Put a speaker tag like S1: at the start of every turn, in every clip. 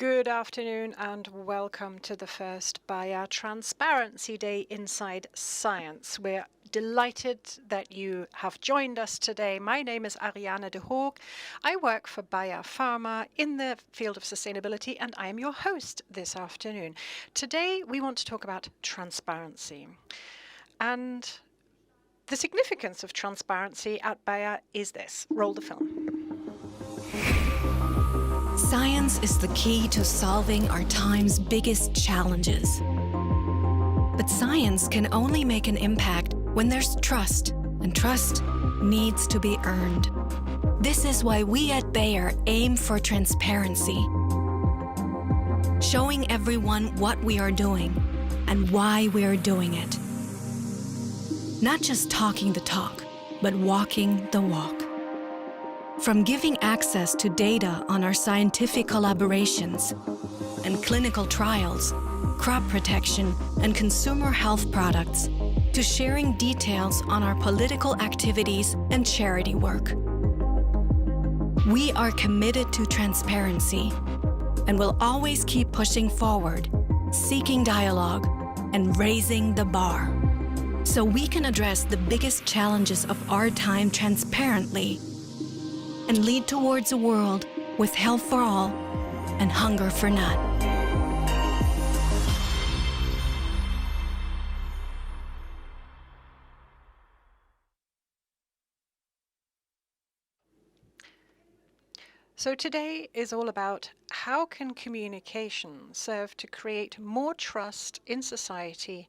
S1: Good afternoon and welcome to the first Bayer Transparency Day Inside Science. We're delighted that you have joined us today. My name is Ariane de Hoog. I work for Bayer Pharma in the field of sustainability, and I am your host this afternoon. Today we want to talk about transparency. And the significance of transparency at Bayer is this. Roll the film.
S2: Science is the key to solving our time's biggest challenges. But science can only make an impact when there's trust, and trust needs to be earned. This is why we at Bayer aim for transparency, showing everyone what we are doing and why we are doing it. Not just talking the talk, but walking the walk. From giving access to data on our scientific collaborations and clinical trials, crop protection and consumer health products, to sharing details on our political activities and charity work. We are committed to transparency and will always keep pushing forward, seeking dialogue and raising the bar, so we can address the biggest challenges of our time transparently and lead towards a world with health for all and hunger for none.
S1: So today is all about how can communication serve to create more trust in society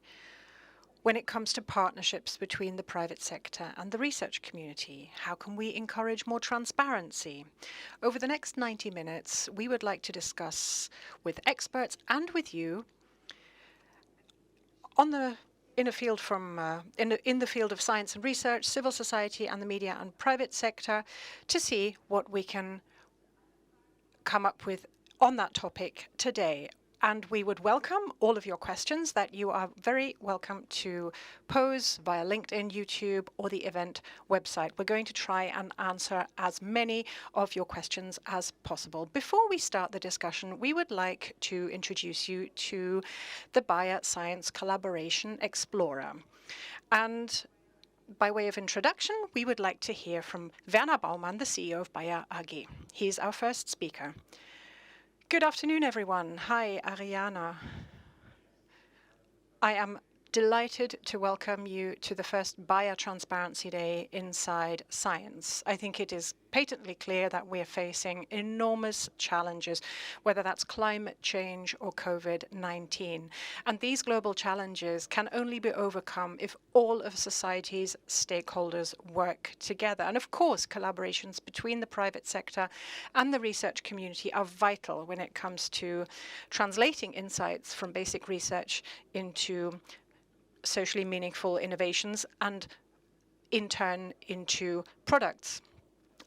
S1: when it comes to partnerships between the private sector and the research community. How can we encourage more transparency? Over the next 90 minutes, we would like to discuss with experts and with you in the field of science and research, civil society and the media and private sector, to see what we can come up with on that topic today. And we would welcome all of your questions that you are very welcome to pose via LinkedIn, YouTube, or the event website. We're going to try and answer as many of your questions as possible. Before we start the discussion, we would like to introduce you to the Bayer Science Collaboration Explorer. And by way of introduction, we would like to hear from Werner Baumann, the CEO of Bayer AG. He's our first speaker. Good afternoon, everyone. Hi, Ariana. I am delighted to welcome you to the first Bayer Transparency Day Inside Science. I think it is patently clear that we are facing enormous challenges, whether that's climate change or COVID-19. And these global challenges can only be overcome if all of society's stakeholders work together. And of course, collaborations between the private sector and the research community are vital when it comes to translating insights from basic research into socially meaningful innovations and in turn into products.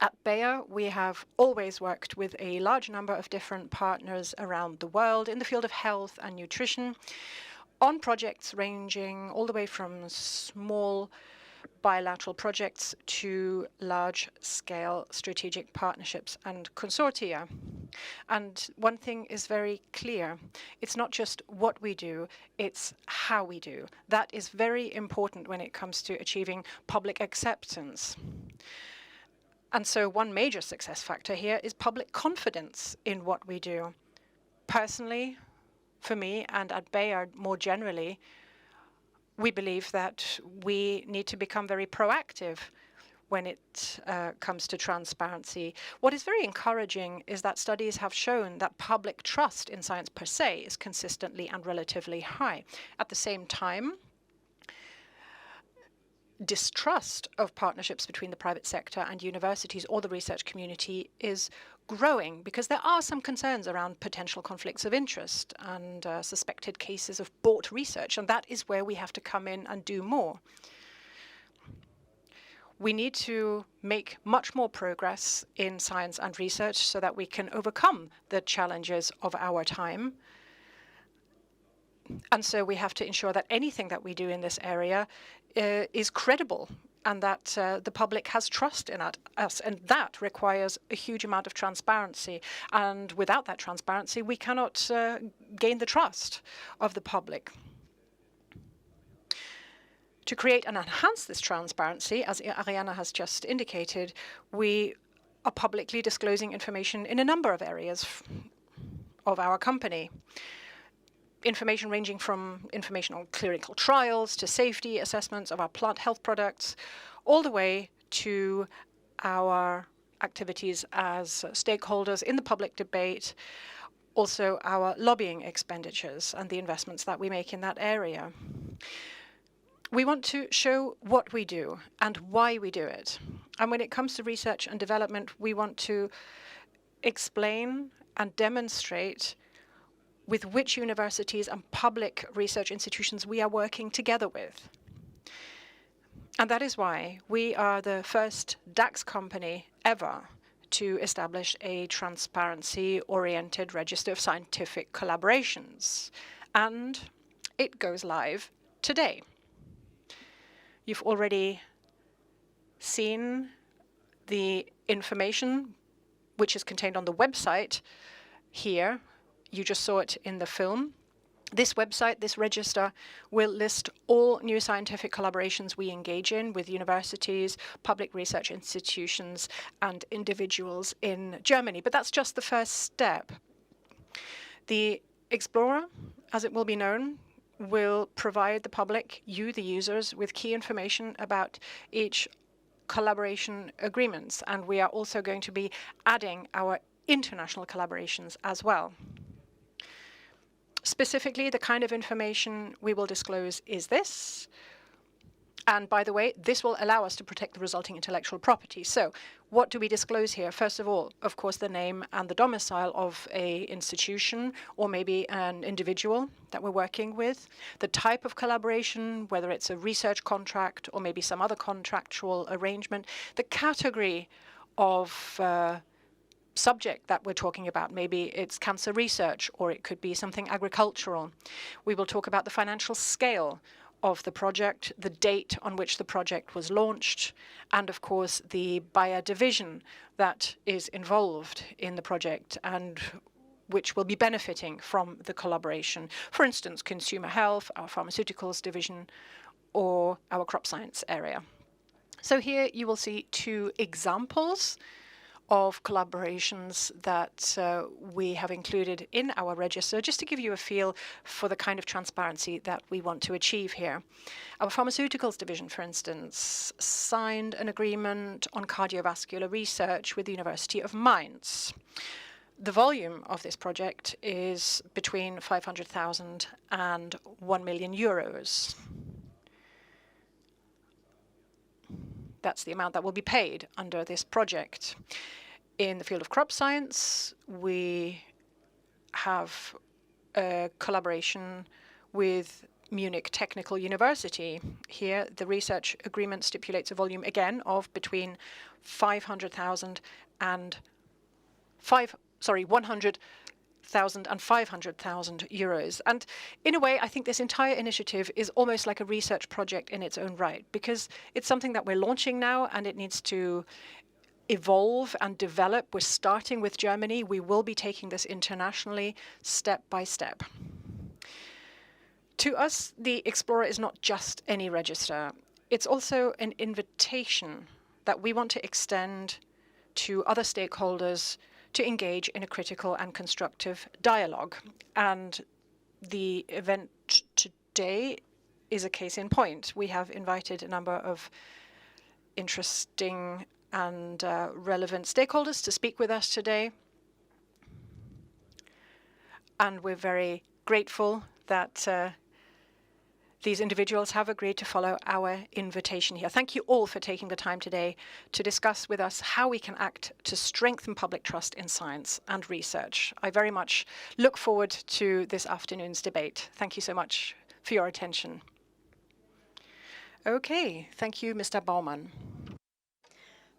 S1: At Bayer, we have always worked with a large number of different partners around the world in the field of health and nutrition on projects ranging all the way from small bilateral projects to large-scale strategic partnerships and consortia. And one thing is very clear. It's not just what we do, it's how we do. That is very important when it comes to achieving public acceptance. And so one major success factor here is public confidence in what we do. Personally, for me, and at Bayer more generally, we believe that we need to become very proactive when it comes to transparency. What is very encouraging is that studies have shown that public trust in science per se is consistently and relatively high. At the same time, distrust of partnerships between the private sector and universities or the research community is growing because there are some concerns around potential conflicts of interest and suspected cases of bought research, and that is where we have to come in and do more. We need to make much more progress in science and research so that we can overcome the challenges of our time. And so we have to ensure that anything that we do in this area is credible and that the public has trust in us, and that requires a huge amount of transparency. And without that transparency, we cannot gain the trust of the public. To create and enhance this transparency, as Ariana has just indicated, we are publicly disclosing information in a number of areas of our company. Information ranging from information on clinical trials to safety assessments of our plant health products, all the way to our activities as stakeholders in the public debate, also our lobbying expenditures and the investments that we make in that area. We want to show what we do and why we do it. And when it comes to research and development, we want to explain and demonstrate with which universities and public research institutions we are working together with. And that is why we are the first DAX company ever to establish a transparency-oriented register of scientific collaborations. And it goes live today. You've already seen the information which is contained on the website here. You just saw it in the film. This website, this register, will list all new scientific collaborations we engage in with universities, public research institutions, and individuals in Germany. But that's just the first step. The Explorer, as it will be known, will provide the public, you, the users, with key information about each collaboration agreements. And we are also going to be adding our international collaborations as well. Specifically, the kind of information we will disclose is this. And by the way, this will allow us to protect the resulting intellectual property. So what do we disclose here? First of all, of course, the name and the domicile of an institution or maybe an individual that we're working with, the type of collaboration, whether it's a research contract or maybe some other contractual arrangement, the category of subject that we're talking about. Maybe it's cancer research, or it could be something agricultural. We will talk about the financial scale of the project, the date on which the project was launched, and of course the Bayer division that is involved in the project and which will be benefiting from the collaboration. For instance, consumer health, our pharmaceuticals division, or our crop science area. So here you will see two examples of collaborations that we have included in our register, just to give you a feel for the kind of transparency that we want to achieve here. Our pharmaceuticals division, for instance, signed an agreement on cardiovascular research with the University of Mainz. The volume of this project is between 500,000 and 1 million euros. That's the amount that will be paid under this project. In the field of crop science, we have a collaboration with Munich Technical University. Here, the research agreement stipulates a volume, again, of between 100,000 and 500,000 euros. And in a way, I think this entire initiative is almost like a research project in its own right, because it's something that we're launching now and it needs to evolve and develop. We're starting with Germany. We will be taking this internationally step by step. To us, the Explorer is not just any register. It's also an invitation that we want to extend to other stakeholders to engage in a critical and constructive dialogue. And the event today is a case in point. We have invited a number of interesting and relevant stakeholders to speak with us today. And we're very grateful that these individuals have agreed to follow our invitation here. Thank you all for taking the time today to discuss with us how we can act to strengthen public trust in science and research. I very much look forward to this afternoon's debate. Thank you so much for your attention. Okay, thank you, Mr. Baumann.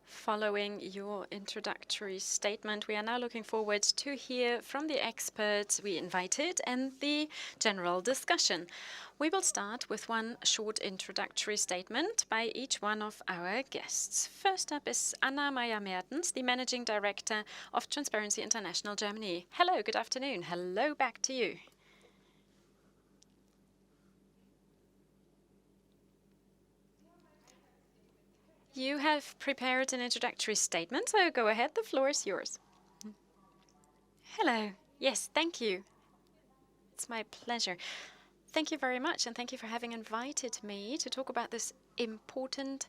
S3: Following your introductory statement, we are now looking forward to hear from the experts we invited and the general discussion. We will start with one short introductory statement by each one of our guests. First up is Anna-Maija Mertens, the Managing Director of Transparency International Germany. Hello, good afternoon. Hello, back to you. You have prepared an introductory statement, so go ahead, the floor is yours. Hello. Yes, thank you. It's my pleasure. Thank you very much, and thank you for having invited me to talk about this important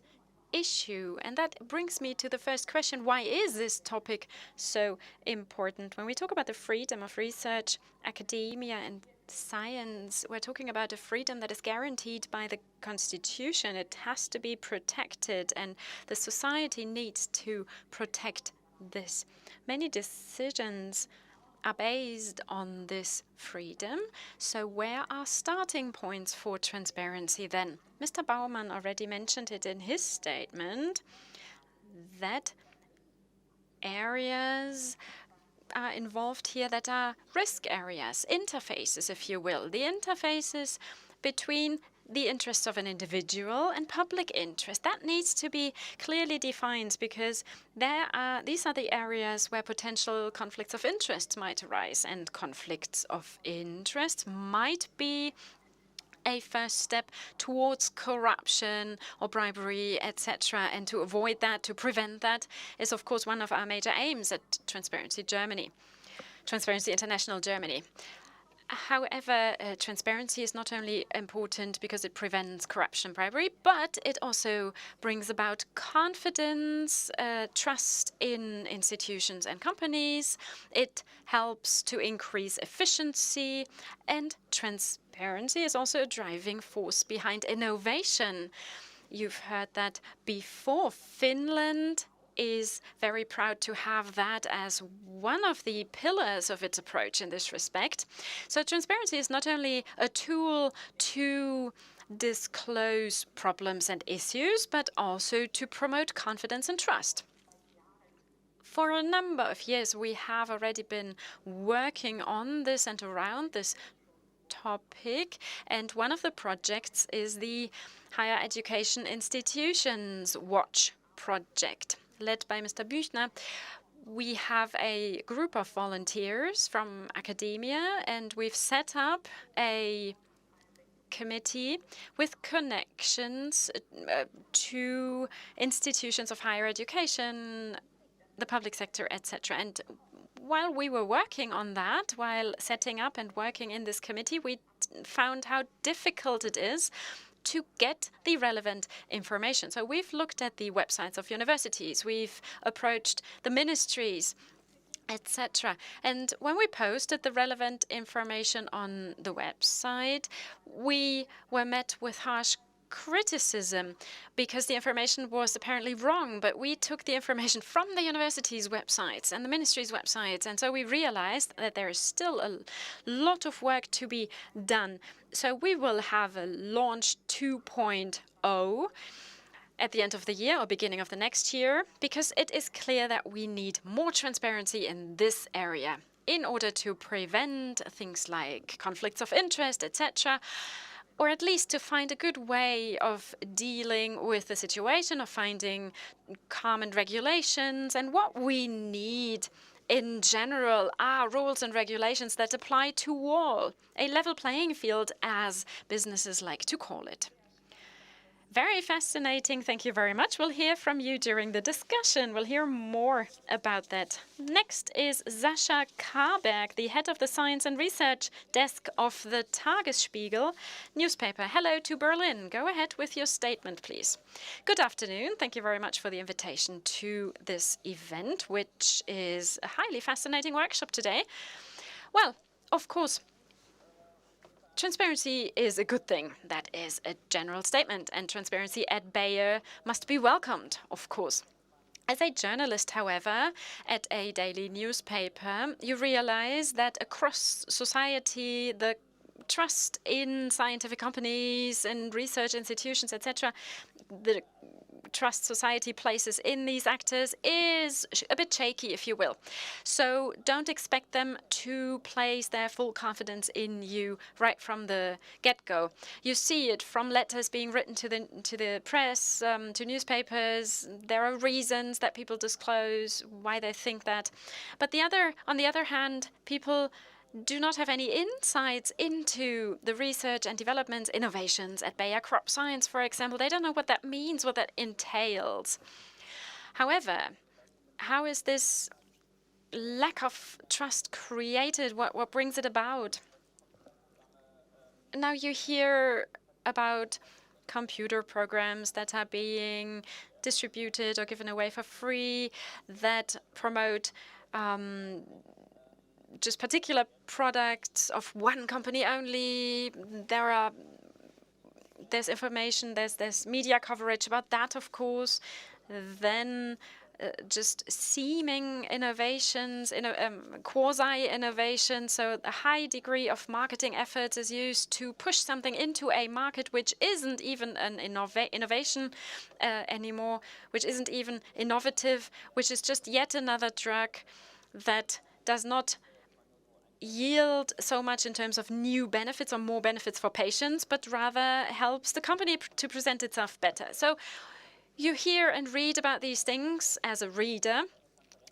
S3: issue. And that brings me to the first question: why is this topic so important? When we talk about the freedom of research, academia, and science, we're talking about a freedom that is guaranteed by the Constitution. It has to be protected, and the society needs to protect this. Many decisions are based on this freedom. So where are starting points for transparency then? Mr. Baumann already mentioned it in his statement that areas are involved here that are risk areas, interfaces, if you will. The interfaces between the interests of an individual and public interest. That needs to be clearly defined because these are the areas where potential conflicts of interest might arise, and conflicts of interest might be a first step towards corruption or bribery, etc. And to avoid that, to prevent that, is of course one of our major aims at Transparency International Germany. However, transparency is not only important because it prevents corruption and bribery, but it also brings about confidence, trust in institutions and companies. It helps to increase efficiency, and transparency is also a driving force behind innovation. You've heard that before. Finland is very proud to have that as one of the pillars of its approach in this respect. So transparency is not only a tool to disclose problems and issues, but also to promote confidence and trust. For a number of years, we have already been working on this and around this topic, and one of the projects is the Higher Education Institutions Watch project, led by Mr. Büchner. We have a group of volunteers from academia, and we've set up a committee with connections to institutions of higher education, the public sector, etc. And while we were working on that, while setting up and working in this committee, we found how difficult it is to get the relevant information. So we've looked at the websites of universities, we've approached the ministries, etc. And when we posted the relevant information on the website, we were met with harsh criticism because the information was apparently wrong, but we took the information from the universities' websites and the ministries' websites, and so we realized that there is still a lot of work to be done. So we will have a launch 2.0 at the end of the year or beginning of the next year, because it is clear that we need more transparency in this area in order to prevent things like conflicts of interest, etc., or at least to find a good way of dealing with the situation, of finding common regulations. And what we need in general are rules and regulations that apply to all, a level playing field, as businesses like to call it. Very fascinating. Thank you very much. We'll hear from you during the discussion. We'll hear more about that. Next is Sascha Karberg, the head of the Science and Research Desk of the Tagesspiegel newspaper. Hello to Berlin. Go ahead with your statement, please. Good afternoon. Thank you very much for the invitation to this event, which is a highly fascinating workshop today. Well, of course, transparency is a good thing. That is a general statement, and transparency at Bayer must be welcomed, of course. As a journalist, however, at a daily newspaper, you realize that across society, the trust in scientific companies and research institutions, etc., the trust society places in these actors is a bit shaky, if you will. So don't expect them to place their full confidence in you right from the get-go. You see it from letters being written to the press, to newspapers. There are reasons that people disclose why they think that. But on the other hand, people do not have any insights into the research and development innovations at Bayer Crop Science, for example. They don't know what that means, what that entails. However, how is this lack of trust created? What brings it about? Now you hear about computer programs that are being distributed or given away for free that promote just particular products of one company only. There's information, there's media coverage about that, of course. Then just seeming innovations, quasi-innovation. So a high degree of marketing efforts is used to push something into a market which isn't even an innovation anymore, which isn't even innovative, which is just yet another drug that does not yield so much in terms of new benefits or more benefits for patients, but rather helps the company to present itself better. So you hear and read about these things as a reader,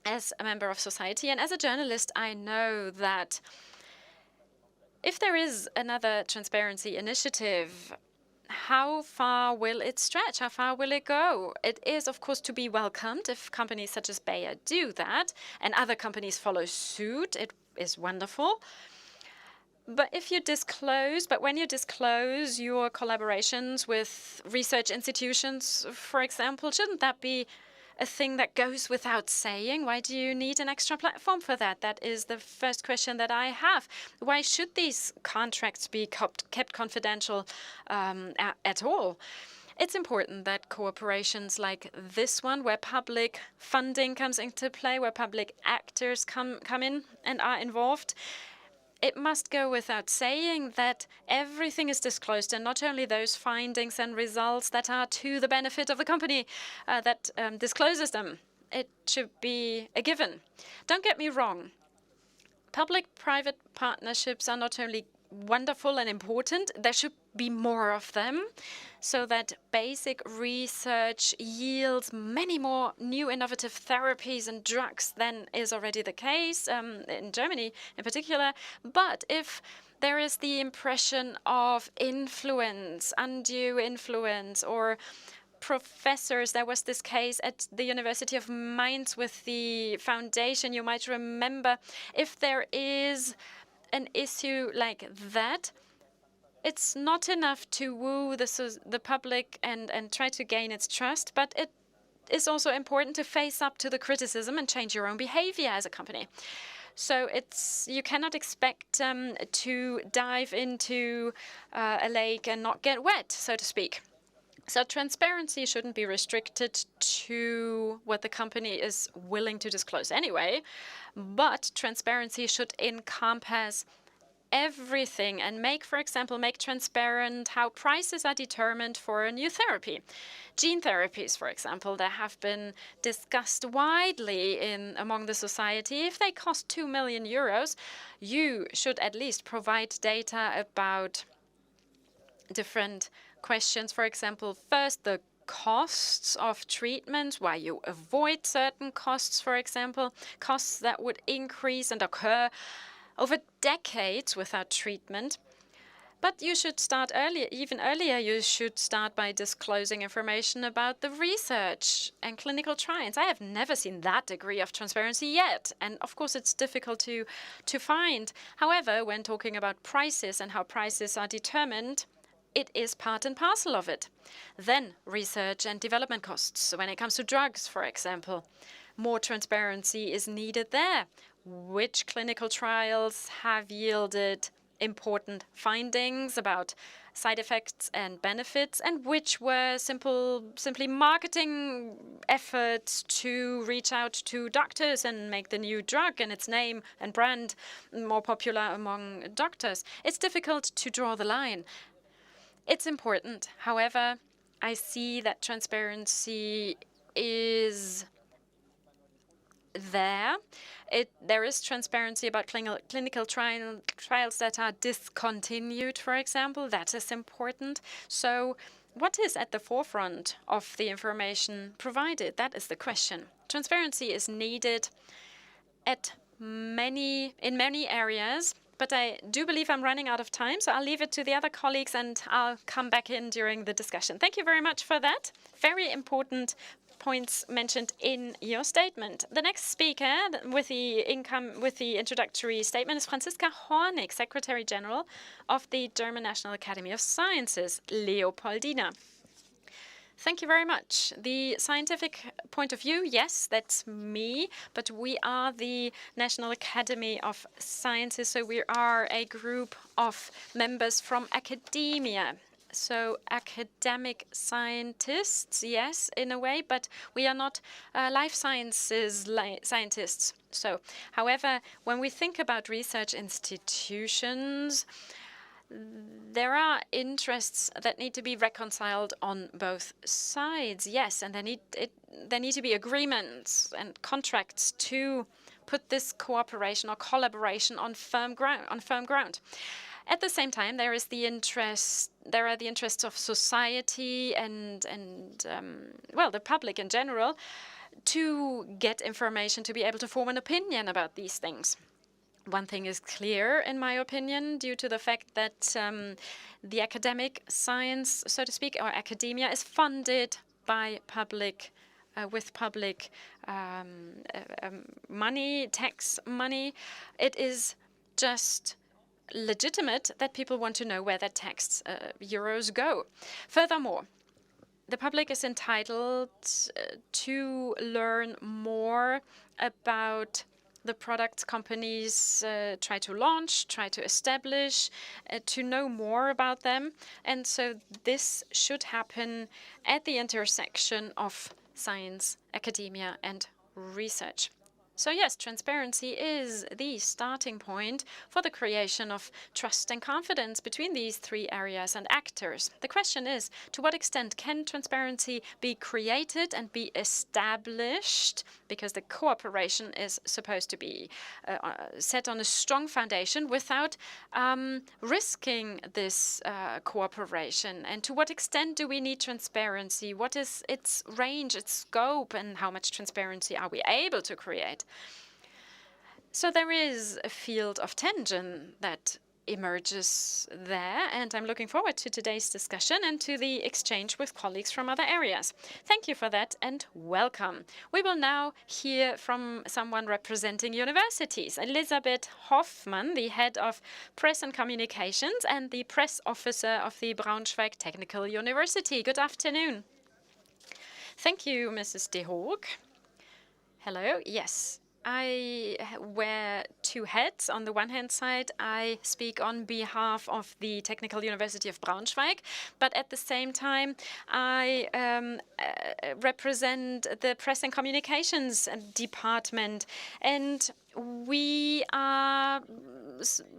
S3: as a member of society, and as a journalist, I know that if there is another transparency initiative, how far will it stretch? How far will it go? It is, of course, to be welcomed if companies such as Bayer do that and other companies follow suit. It is wonderful. But when you disclose your collaborations with research institutions, for example, shouldn't that be a thing that goes without saying? Why do you need an extra platform for that? That is the first question that I have. Why should these contracts be kept confidential at all? It's important that cooperations like this one, where public funding comes into play, where public actors come in and are involved, it must go without saying that everything is disclosed, and not only those findings and results that are to the benefit of the company that discloses them. It should be a given. Don't get me wrong. Public-private partnerships are not only wonderful and important, there should be more of them so that basic research yields many more new innovative therapies and drugs than is already the case in Germany in particular. But if there is the impression of influence, undue influence, or professors, there was this case at the University of Mainz with the foundation, you might remember, if there is an issue like that, it's not enough to woo the public and try to gain its trust, but it is also important to face up to the criticism and change your own behavior as a company. So you cannot expect to dive into a lake and not get wet, so to speak. So transparency shouldn't be restricted to what the company is willing to disclose anyway, but transparency should encompass everything and make transparent how prices are determined for a new therapy. Gene therapies, for example, that have been discussed widely among the society. If they cost 2 million euros, you should at least provide data about different questions. For example, first, the costs of treatment, why you avoid certain costs, for example, costs that would increase and occur over decades without treatment. But you should start earlier, even earlier. You should start by disclosing information about the research and clinical trials. I have never seen that degree of transparency yet. And of course, it's difficult to find. However, when talking about prices and how prices are determined, it is part and parcel of it. Then research and development costs. So when it comes to drugs, for example, more transparency is needed there. Which clinical trials have yielded important findings about side effects and benefits, and which were simply marketing efforts to reach out to doctors and make the new drug and its name and brand more popular among doctors. It's difficult to draw the line. It's important, however, I see that transparency is there. There is transparency about clinical trials that are discontinued, for example. That is important. So what is at the forefront of the information provided? That is the question. Transparency is needed in many areas, but I do believe I'm running out of time, so I'll leave it to the other colleagues and I'll come back in during the discussion. Thank you very much for that. Very important points mentioned in your statement. The next speaker with the introductory statement is Franziska Hornig, Secretary General of the German National Academy of Sciences, Leopoldina. Thank you very much. The scientific point of view, yes, that's me, but we are the National Academy of Sciences, so we are a group of members from academia. So academic scientists, yes, in a way, but we are not life sciences scientists. So, however, when we think about research institutions, there are interests that need to be reconciled on both sides, yes, and there need to be agreements and contracts to put this cooperation or collaboration on firm ground. At the same time, there are the interests of society and the public in general to get information, to be able to form an opinion about these things. One thing is clear, in my opinion, due to the fact that the academic science, so to speak, or academia, is funded by public with public money, tax money. It is just legitimate that people want to know where their tax euros go. Furthermore, the public is entitled to learn more about the products companies try to launch, try to establish, to know more about them. And so this should happen at the intersection of science, academia, and research. So yes, transparency is the starting point for the creation of trust and confidence between these three areas and actors. The question is, to what extent can transparency be created and be established? Because the cooperation is supposed to be set on a strong foundation without risking this cooperation. And to what extent do we need transparency? What is its range, its scope, and how much transparency are we able to create? So there is a field of tension that emerges there, and I'm looking forward to today's discussion and to the exchange with colleagues from other areas. Thank you for that and welcome. We will now hear from someone representing universities, Elisabeth Hoffmann, the head of press and communications and the press officer of the Braunschweig Technical University. Good afternoon. Thank you, Mrs. de Hoog. Hello. Yes, I wear two hats. On the one hand side, I speak on behalf of the Technical University of Braunschweig, but at the same time, I represent the Press and Communications Department. And we are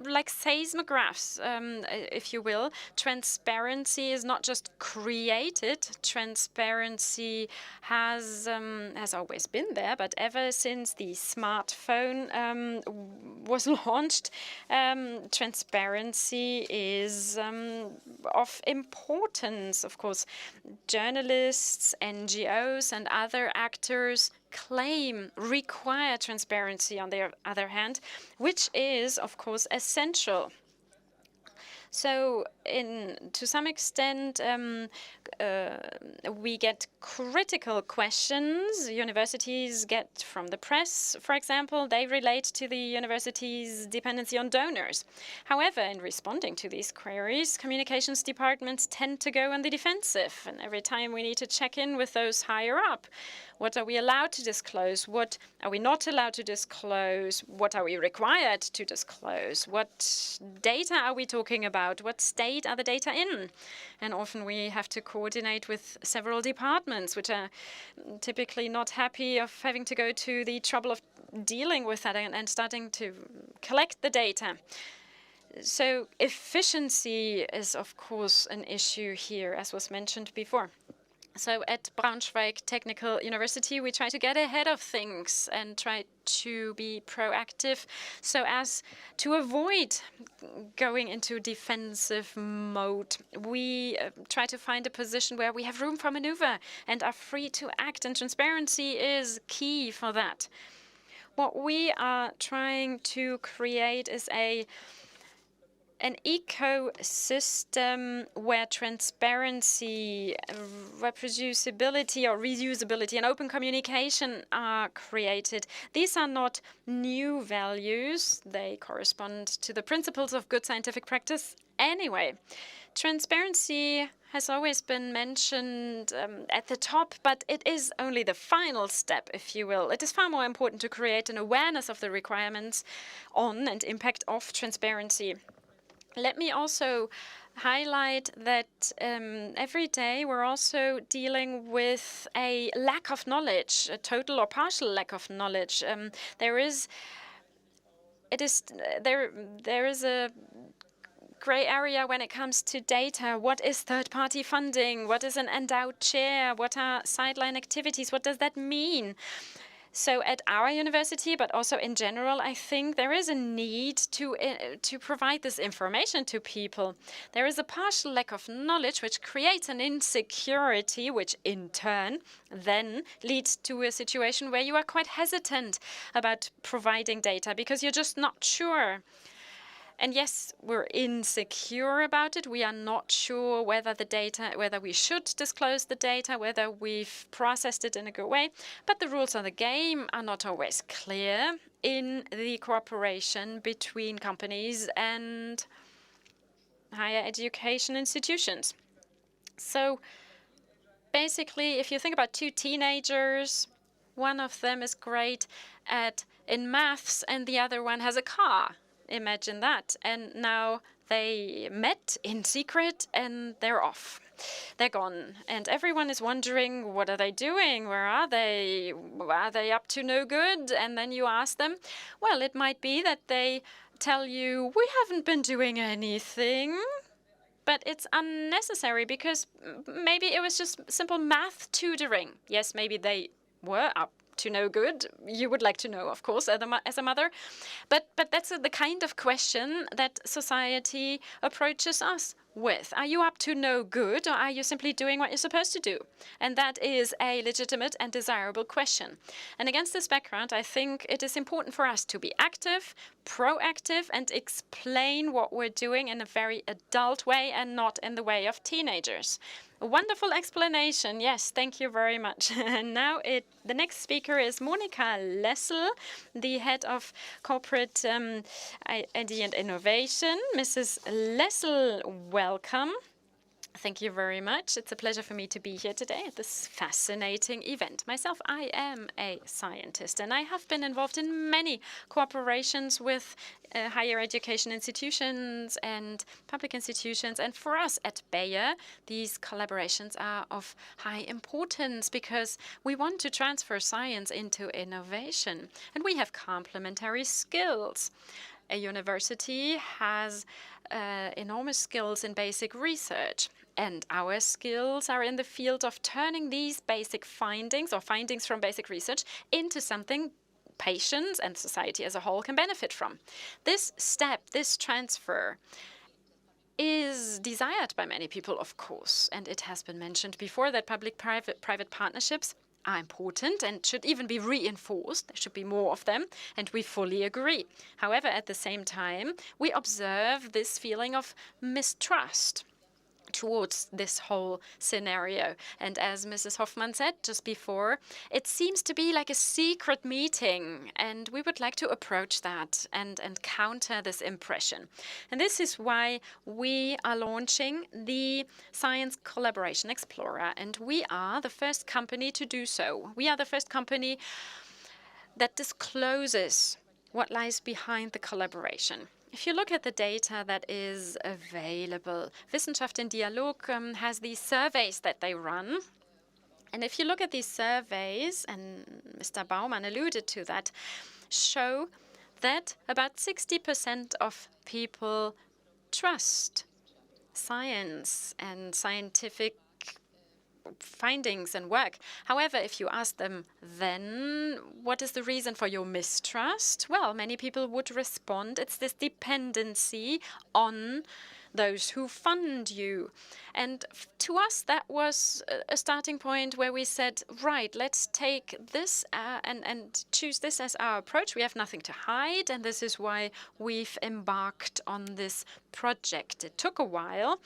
S3: like seismographs, if you will. Transparency is not just created. Transparency has always been there, but ever since the smartphone was launched, transparency is of importance. Of course, journalists, NGOs, and other actors require transparency on the other hand, which is, of course, essential. So, to some extent, we get critical questions universities get from the press, for example. They relate to the university's dependency on donors. However, in responding to these queries, communications departments tend to go on the defensive. And every time we need to check in with those higher up. What are we allowed to disclose? What are we not allowed to disclose? What are we required to disclose? What data are we talking about? What state are the data in? And often we have to coordinate with several departments, which are typically not happy of having to go to the trouble of dealing with that and starting to collect the data. So efficiency is, of course, an issue here, as was mentioned before. So at Braunschweig Technical University, we try to get ahead of things and try to be proactive so as to avoid going into defensive mode. We try to find a position where we have room for maneuver and are free to act, and transparency is key for that. What we are trying to create is an ecosystem where transparency, reproducibility or reusability and open communication are created. These are not new values. They correspond to the principles of good scientific practice anyway. Transparency has always been mentioned at the top, but it is only the final step, if you will. It is far more important to create an awareness of the requirements on and impact of transparency. Let me also highlight that every day we're also dealing with a lack of knowledge, a total or partial lack of knowledge. There is a gray area when it comes to data. What is third-party funding? What is an endowed chair? What are sideline activities? What does that mean? So at our university, but also in general, I think there is a need to provide this information to people. There is a partial lack of knowledge, which creates an insecurity, which in turn then leads to a situation where you are quite hesitant about providing data because you're just not sure. And yes, we're insecure about it. We are not sure whether we should disclose the data, whether we've processed it in a good way. But the rules of the game are not always clear in the cooperation between companies and higher education institutions. So basically, if you think about two teenagers, one of them is great in maths and the other one has a car. Imagine that. And now they met in secret and they're off. They're gone. And everyone is wondering, what are they doing? Where are they? Are they up to no good? And then you ask them, well, it might be that they tell you, we haven't been doing anything. But it's unnecessary because maybe it was just simple math tutoring. Yes, maybe they were up to no good. You would like to know, of course, as a mother. But that's the kind of question that society approaches us with. Are you up to no good, or are you simply doing what you're supposed to do? And that is a legitimate and desirable question. And against this background, I think it is important for us to be active, proactive, and explain what we're doing in a very adult way and not in the way of teenagers. A wonderful explanation. Yes, thank you very much. And now the next speaker is Monika Lessel, the head of corporate ID and innovation. Mrs. Lessel, welcome. Thank you very much. It's a pleasure for me to be here today at this fascinating event. Myself, I am a scientist, and I have been involved in many cooperations with higher education institutions and public institutions. And for us at Bayer, these collaborations are of high importance because we want to transfer science into innovation, and we have complementary skills. A university has enormous skills in basic research, and our skills are in the field of turning these basic findings or findings from basic research into something patients and society as a whole can benefit from. This step, this transfer, is desired by many people, of course, and it has been mentioned before that public-private partnerships are important and should even be reinforced. There should be more of them, and we fully agree. However, at the same time, we observe this feeling of mistrust towards this whole scenario. And as Mrs. Hoffmann said just before, it seems to be like a secret meeting, and we would like to approach that and counter this impression. And this is why we are launching the Science Collaboration Explorer, and we are the first company to do so. We are the first company that discloses what lies behind the collaboration. If you look at the data that is available, Wissenschaft in Dialog has these surveys that they run. And if you look at these surveys, and Mr. Baumann alluded to that, show that about 60% of people trust science and scientific findings and work. However, if you ask them, then what is the reason for your mistrust? Well, many people would respond, it's this dependency on those who fund you. And to us, that was a starting point where we said, right, let's take this and choose this as our approach. We have nothing to hide, and this is why we've embarked on this project. It took a while.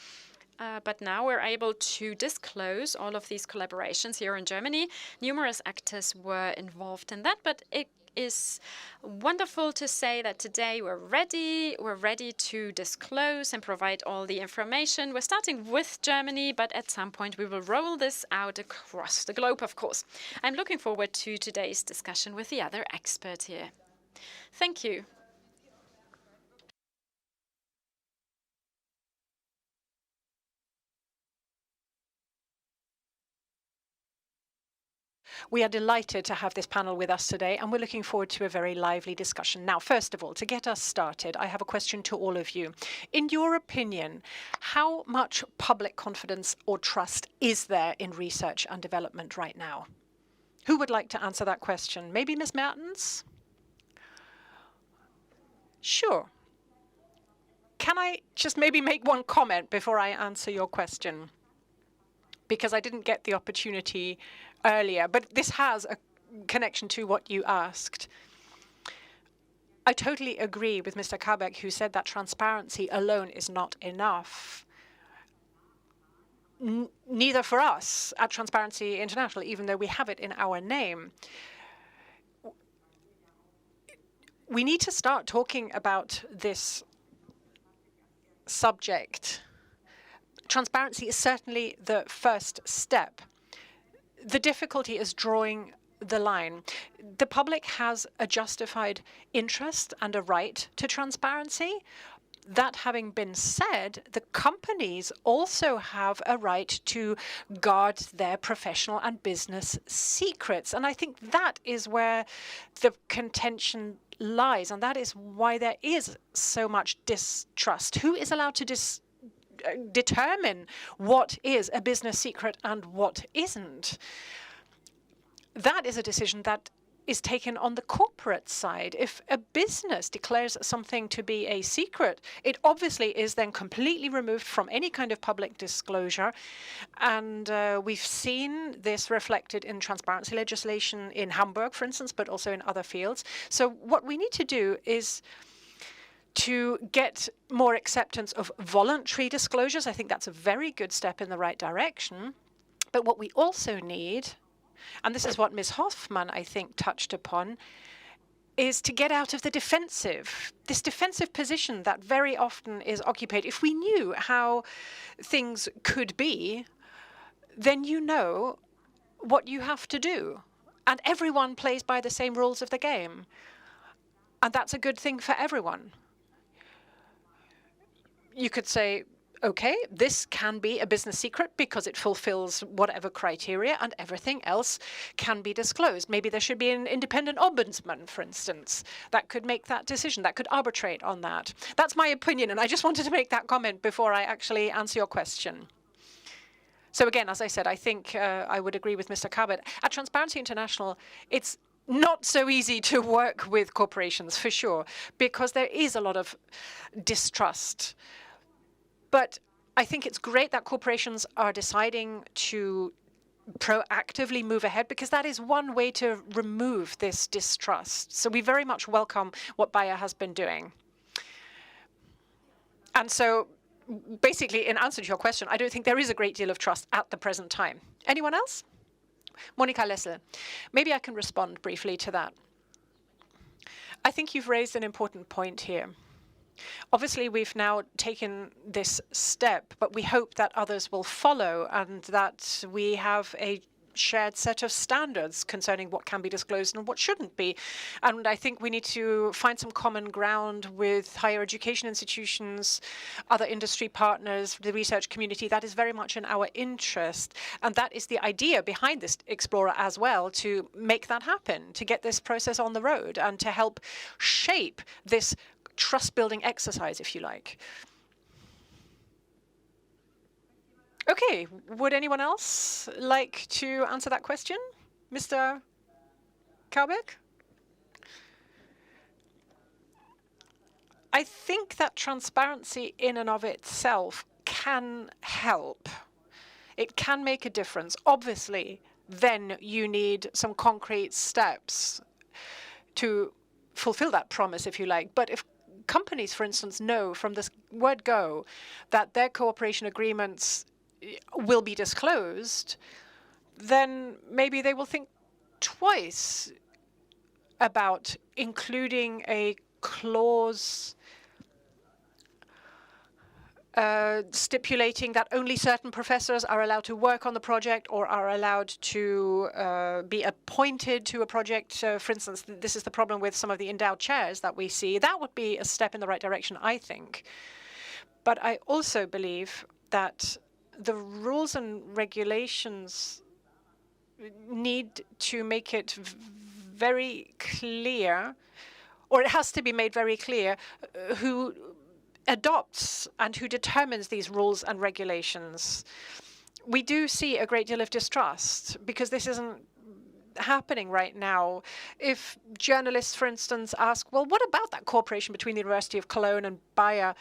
S3: But now we're able to disclose all of these collaborations here in Germany. Numerous actors were involved in that, but it is wonderful to say that today we're ready to disclose and provide all the information. We're starting with Germany, but at some point we will roll this out across the globe, of course. I'm looking forward to today's discussion with the other expert here. Thank you.
S1: We are delighted to have this panel with us today, and we're looking forward to a very lively discussion. Now, first of all, to get us started, I have a question to all of you. In your opinion, how much public confidence or trust is there in research and development right now? Who would like to answer that question? Maybe Ms. Mertens? Sure. Can I just maybe make one comment before I answer your question? Because I didn't get the opportunity earlier, but this has a connection to what you asked. I totally agree with Mr. Kabek, who said that transparency alone is not enough. Neither for us at Transparency International, even though we have it in our name. We need to start talking about this subject. Transparency is certainly the first step. The difficulty is drawing the line. The public has a justified interest and a right to transparency. That having been said, the companies also have a right to guard their professional and business secrets. And I think that is where the contention lies. And that is why there is so much distrust. Who is allowed to determine what is a business secret and what isn't? That is a decision that is taken on the corporate side. If a business declares something to be a secret, it obviously is then completely removed from any kind of public disclosure. And we've seen this reflected in transparency legislation in Hamburg, for instance, but also in other fields. So what we need to do is to get more acceptance of voluntary disclosures. I think that's a very good step in the right direction. But what we also need, and this is what Ms. Hoffmann, I think, touched upon, is to get out of the defensive, this defensive position that very often is occupied. If we knew how things could be, then you know what you have to do. And everyone plays by the same rules of the game. And that's a good thing for everyone. You could say, okay, this can be a business secret because it fulfills whatever criteria, and everything else can be disclosed. Maybe there should be an independent ombudsman, for instance, that could make that decision, that could arbitrate on that. That's my opinion, and I just wanted to make that comment before I actually answer your question. So again, as I said, I think I would agree with Mr. Cabot. At Transparency International, it's not so easy to work with corporations, for sure, because there is a lot of distrust. But I think it's great that corporations are deciding to proactively move ahead, because that is one way to remove this distrust. So we very much welcome what Bayer has been doing. And so basically, in answer to your question, I don't think there is a great deal of trust at the present time. Anyone else? Monica Lessel. Maybe I can respond briefly to that. I think you've raised an important point here. Obviously, we've now taken this step, but we hope that others will follow and that we have a shared set of standards concerning what can be disclosed and what shouldn't be. And I think we need to find some common ground with higher education institutions, other industry partners, the research community. That is very much in our interest. And that is the idea behind this Explorer as well, to make that happen, to get this process on the road and to help shape this trust-building exercise, if you like. Okay, would anyone else like to answer that question? Mr. Kaubeck? I think that transparency in and of itself can help. It can make a difference. Obviously, then you need some concrete steps to fulfill that promise, if you like. But if companies, for instance, know from the word go that their cooperation agreements will be disclosed, then maybe they will think twice about including a clause stipulating that only certain professors are allowed to work on the project or are allowed to be appointed to a project. For instance, this is the problem with some of the endowed chairs that we see. That would be a step in the right direction, I think. But I also believe that the rules and regulations need to make it very clear, or it has to be made very clear, who adopts and who determines these rules and regulations. We do see a great deal of distrust because this isn't happening right now. If journalists, for instance, ask, well, what about that cooperation between the University of Cologne and Bayer,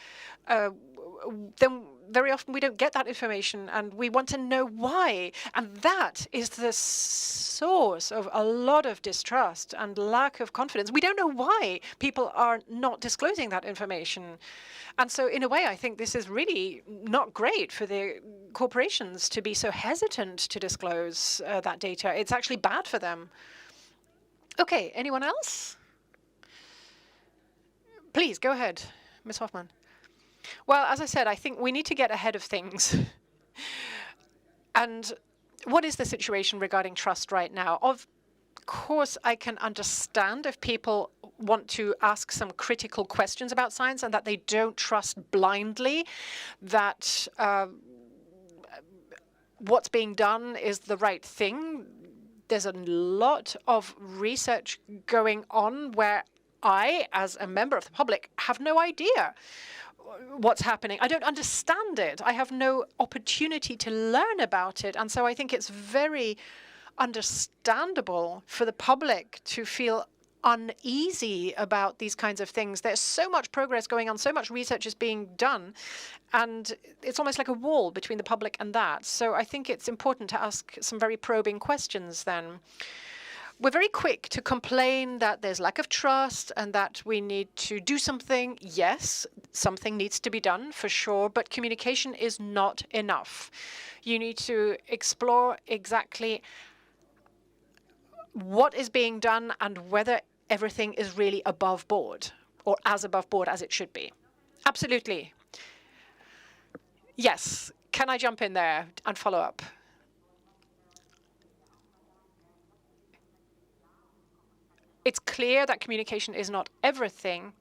S1: then very often we don't get that information and we want to know why. And that is the source of a lot of distrust and lack of confidence. We don't know why people are not disclosing that information. And so in a way, I think this is really not great for the corporations to be so hesitant to disclose that data. It's actually bad for them. Okay, anyone else? Please, go ahead, Ms. Hoffman. Well, as I said, I think we need to get ahead of things. And what is the situation regarding trust right now? Of course, I can understand if people want to ask some critical questions about science and that they don't trust blindly that what's being done is the right thing. There's a lot of research going on where I, as a member of the public, have no idea what's happening. I don't understand it. I have no opportunity to learn about it. And so I think it's very understandable for the public to feel uneasy about these kinds of things. There's so much progress going on, so much research is being done, and it's almost like a wall between the public and that. So I think it's important to ask some very probing questions then. We're very quick to complain that there's lack of trust and that we need to do something. Yes, something needs to be done for sure, but communication is not enough. You need to explore exactly what is being done and whether everything is really above board or as above board as it should be. Absolutely. Yes. Can I jump in there and follow up? It's clear that communication is not everything,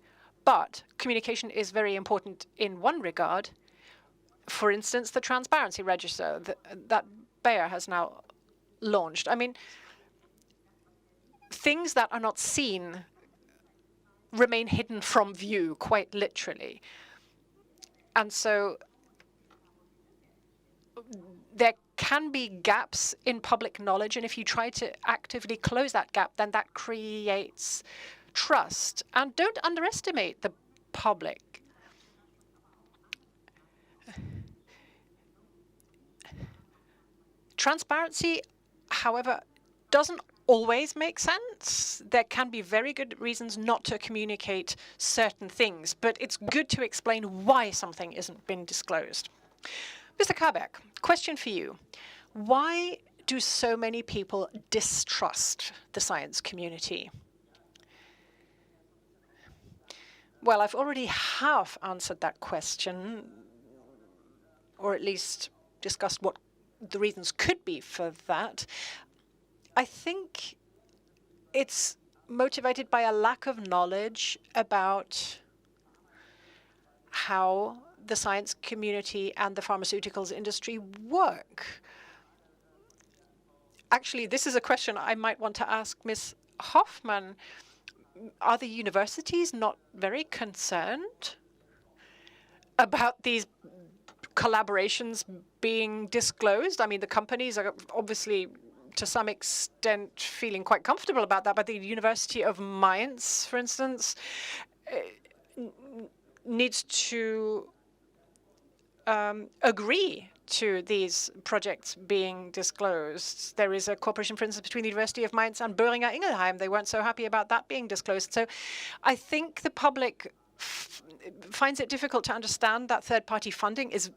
S1: but communication is very important in one regard. For instance, the transparency register that Bayer has now launched. I mean, things that are not seen remain hidden from view, quite literally. And so there can be gaps in public knowledge, and if you try to actively close that gap, then that creates trust. And don't underestimate the public. Transparency, however, doesn't always make sense. There can be very good reasons not to communicate certain things, but it's good to explain why something isn't been disclosed. Mr. Kaubeck, question for you. Why do so many people distrust the science community? Well, I've already half answered that question, or at least discussed what the reasons could be for that. I think it's motivated by a lack of knowledge about how the science community and the pharmaceuticals industry work. Actually, this is a question I might want to ask Ms. Hoffman. Are the universities not very concerned about these collaborations being disclosed. I mean, the companies are obviously to some extent feeling quite comfortable about that, but the University of Mainz, for instance, needs to agree to these projects being disclosed. There is a cooperation, for instance, between the University of Mainz and Boehringer Ingelheim. They weren't so happy about that being disclosed. So I think the public finds it difficult to understand that third-party funding is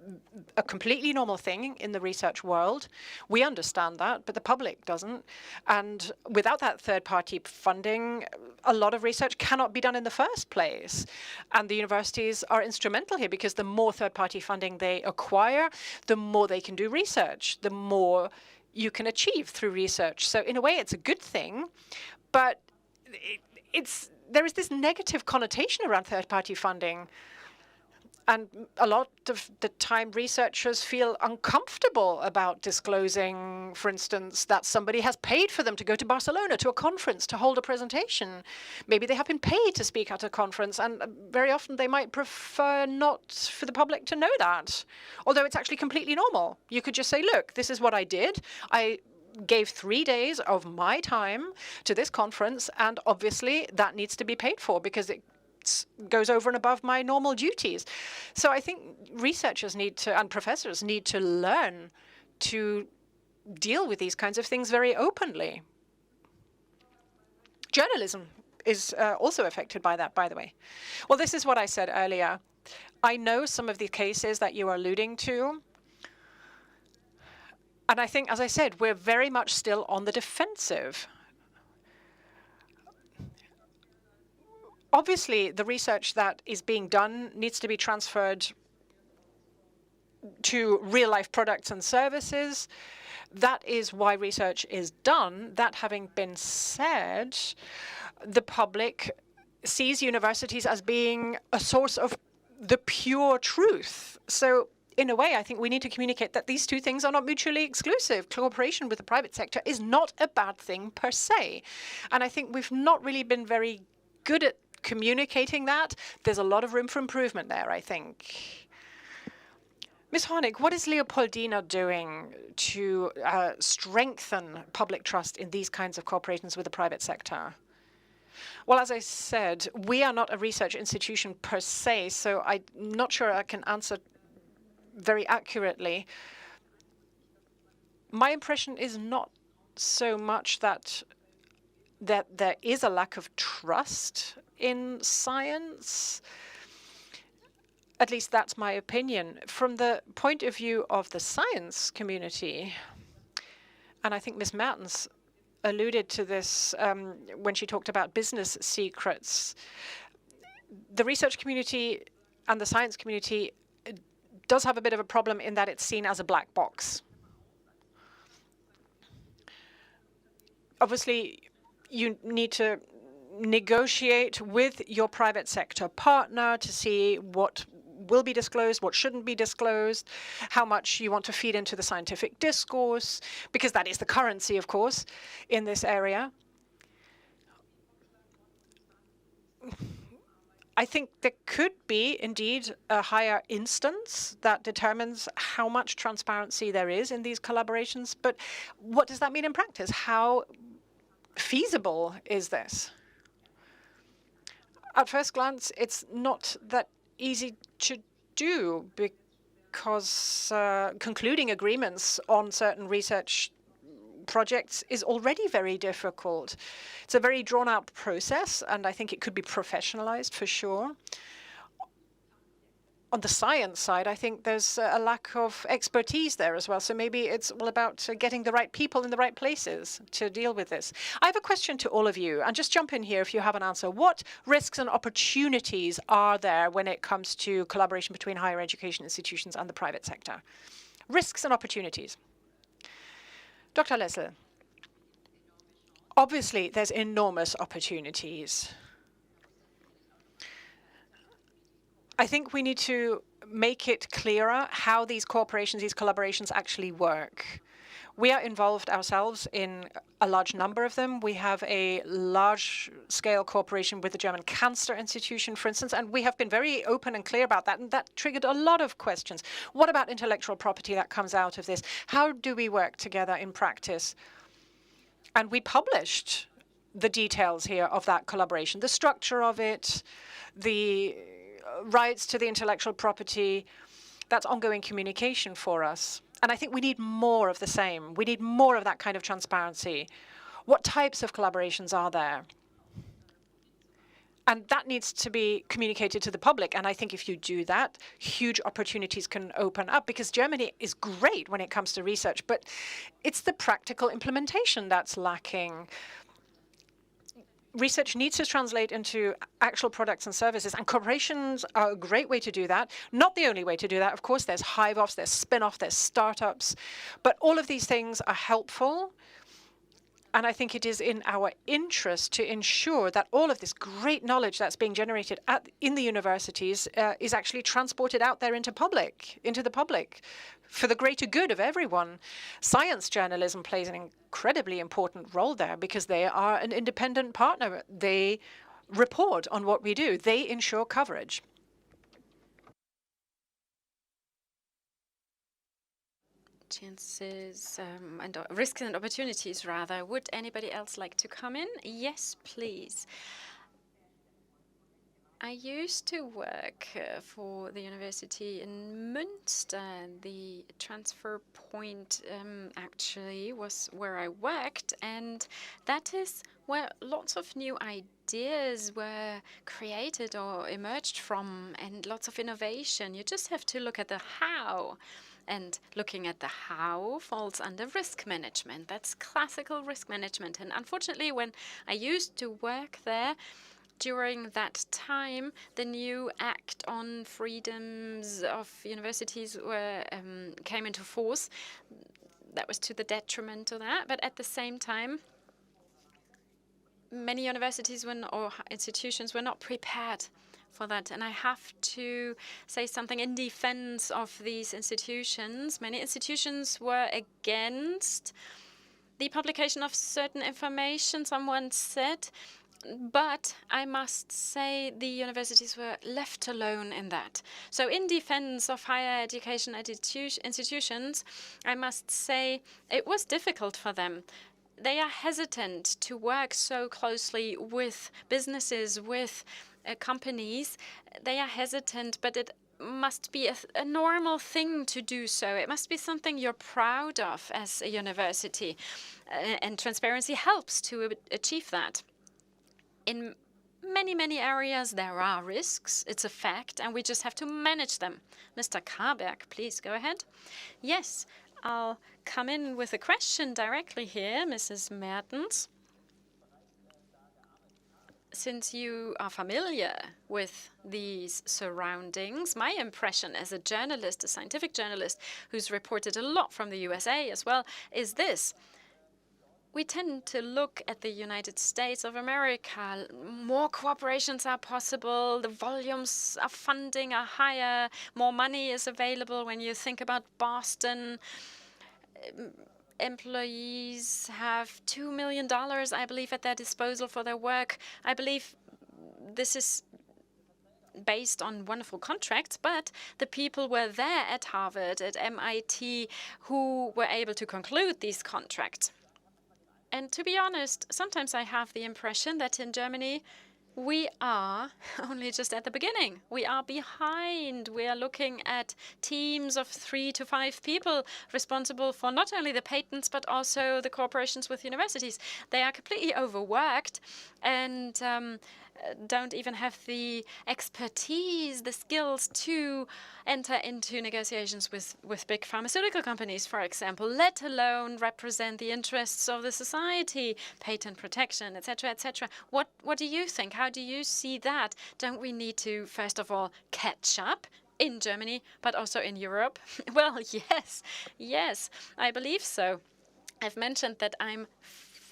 S1: a completely normal thing in the research world. We understand that, but the public doesn't. And without that third-party funding, a lot of research cannot be done in the first place. And the universities are instrumental here because the more third-party funding they acquire, the more they can do research, the more you can achieve through research. So in a way, it's a good thing, but there is this negative connotation around third-party funding. And a lot of the time, researchers feel uncomfortable about disclosing, for instance, that somebody has paid for them to go to Barcelona to a conference to hold a presentation. Maybe they have been paid to speak at a conference, and very often they might prefer not for the public to know that, although it's actually completely normal. You could just say, look, this is what I did. I gave 3 days of my time to this conference, and obviously that needs to be paid for because it goes over and above my normal duties. So I think researchers need to, and professors need to learn to deal with these kinds of things very openly. Journalism is also affected by that, by the way. Well, this is what I said earlier. I know some of the cases that you are alluding to. And I think, as I said, we're very much still on the defensive. Obviously, the research that is being done needs to be transferred to real-life products and services. That is why research is done. That having been said, the public sees universities as being a source of the pure truth. So in a way, I think we need to communicate that these two things are not mutually exclusive. Cooperation with the private sector is not a bad thing per se. And I think we've not really been very good at communicating that. There's a lot of room for improvement there, I think. Ms. Honig, what is Leopoldina doing to strengthen public trust in these kinds of cooperations with the private sector? Well, as I said, we are not a research institution per se, so I'm not sure I can answer very accurately. My impression is not so much that there is a lack of trust in science. At least that's my opinion. From the point of view of the science community, and I think Ms. Mertens alluded to this when she talked about business secrets, the research community and the science community does have a bit of a problem in that it's seen as a black box. Obviously, you need to negotiate with your private sector partner to see what will be disclosed, what shouldn't be disclosed, how much you want to feed into the scientific discourse, because that is the currency, of course, in this area. I think there could be, indeed, a higher instance that determines how much transparency there is in these collaborations. But what does that mean in practice? How feasible is this? At first glance, it's not that easy to do because concluding agreements on certain research projects is already very difficult. It's a very drawn-out process, and I think it could be professionalized for sure. On the science side, I think there's a lack of expertise there as well. So maybe it's all about getting the right people in the right places to deal with this. I have a question to all of you, and just jump in here if you have an answer. What risks and opportunities are there when it comes to collaboration between higher education institutions and the private sector? Risks and opportunities. Dr. Lessel, obviously there's enormous opportunities. I think we need to make it clearer how these cooperations, these collaborations actually work. We are involved ourselves in a large number of them. We have a large-scale cooperation with the German Cancer Institution, for instance, and we have been very open and clear about that, and that triggered a lot of questions. What about intellectual property that comes out of this? How do we work together in practice? And we published the details here of that collaboration, the structure of it, the rights to the intellectual property. That's ongoing communication for us. And I think we need more of the same. We need more of that kind of transparency. What types of collaborations are there? And that needs to be communicated to the public. And I think if you do that, huge opportunities can open up, because Germany is great when it comes to research, but it's the practical implementation that's lacking. Research needs to translate into actual products and services, and corporations are a great way to do that. Not the only way to do that, of course. There's hive-offs, there's spin-off, there's startups, but all of these things are helpful. And I think it is in our interest to ensure that all of this great knowledge that's being generated in the universities is actually transported out there into the public, for the greater good of everyone. Science journalism plays an incredibly important role there, because they are an independent partner. They report on what we do. They ensure coverage.
S3: Chances and risks and opportunities, rather. Would anybody else like to come in? Yes, please. I used to work for the university in Münster. The transfer point actually was where I worked, and that is where lots of new ideas were created or emerged from, and lots of innovation. You just have to look at the how. And looking at the how falls under risk management. That's classical risk management. And unfortunately, when I used to work there, during that time, the new Act on Freedoms of Universities came into force. That was to the detriment of that. But at the same time, many universities or institutions were not prepared for that. And I have to say something in defense of these institutions. Many institutions were against the publication of certain information, someone said, but I must say the universities were left alone in that. So in defense of higher education institutions, I must say it was difficult for them. They are hesitant to work so closely with businesses, with companies. They are hesitant, but it must be a normal thing to do so. It must be something you're proud of as a university. And transparency helps to achieve that. In many, many areas, there are risks. It's a fact, and we just have to manage them. Mr. Karberg, please go ahead. Yes, I'll come in with a question directly here, Mrs. Mertens. Since you are familiar with these surroundings, my impression as a journalist, a scientific journalist who's reported a lot from the USA as well, is this. We tend to look at the United States of America. More cooperations are possible. The volumes of funding are higher. More money is available. When you think about Boston, employees have $2 million, I believe, at their disposal for their work. I believe this is based on wonderful contracts, but the people were there at Harvard, at MIT, who were able to conclude these contracts. And to be honest, sometimes I have the impression that in Germany, we are only just at the beginning. We are behind. We are looking at teams of 3 to 5 people responsible for not only the patents, but also the cooperations with universities. They are completely overworked and don't even have the expertise, the skills to enter into negotiations with big pharmaceutical companies, for example, let alone represent the interests of the society, patent protection, etc., etc. What do you think? How do you see that? Don't we need to, first of all, catch up in Germany, but also in Europe? Well, yes, I believe so. I've mentioned that I'm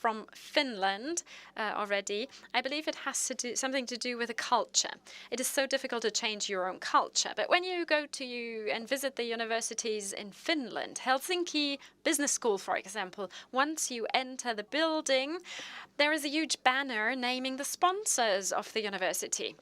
S3: from Finland already. I believe it has to do something to do with the culture. It is so difficult to change your own culture. But when you go to and visit the universities in Finland, Helsinki Business School, for example, once you enter the building, there is a huge banner naming the sponsors of the university.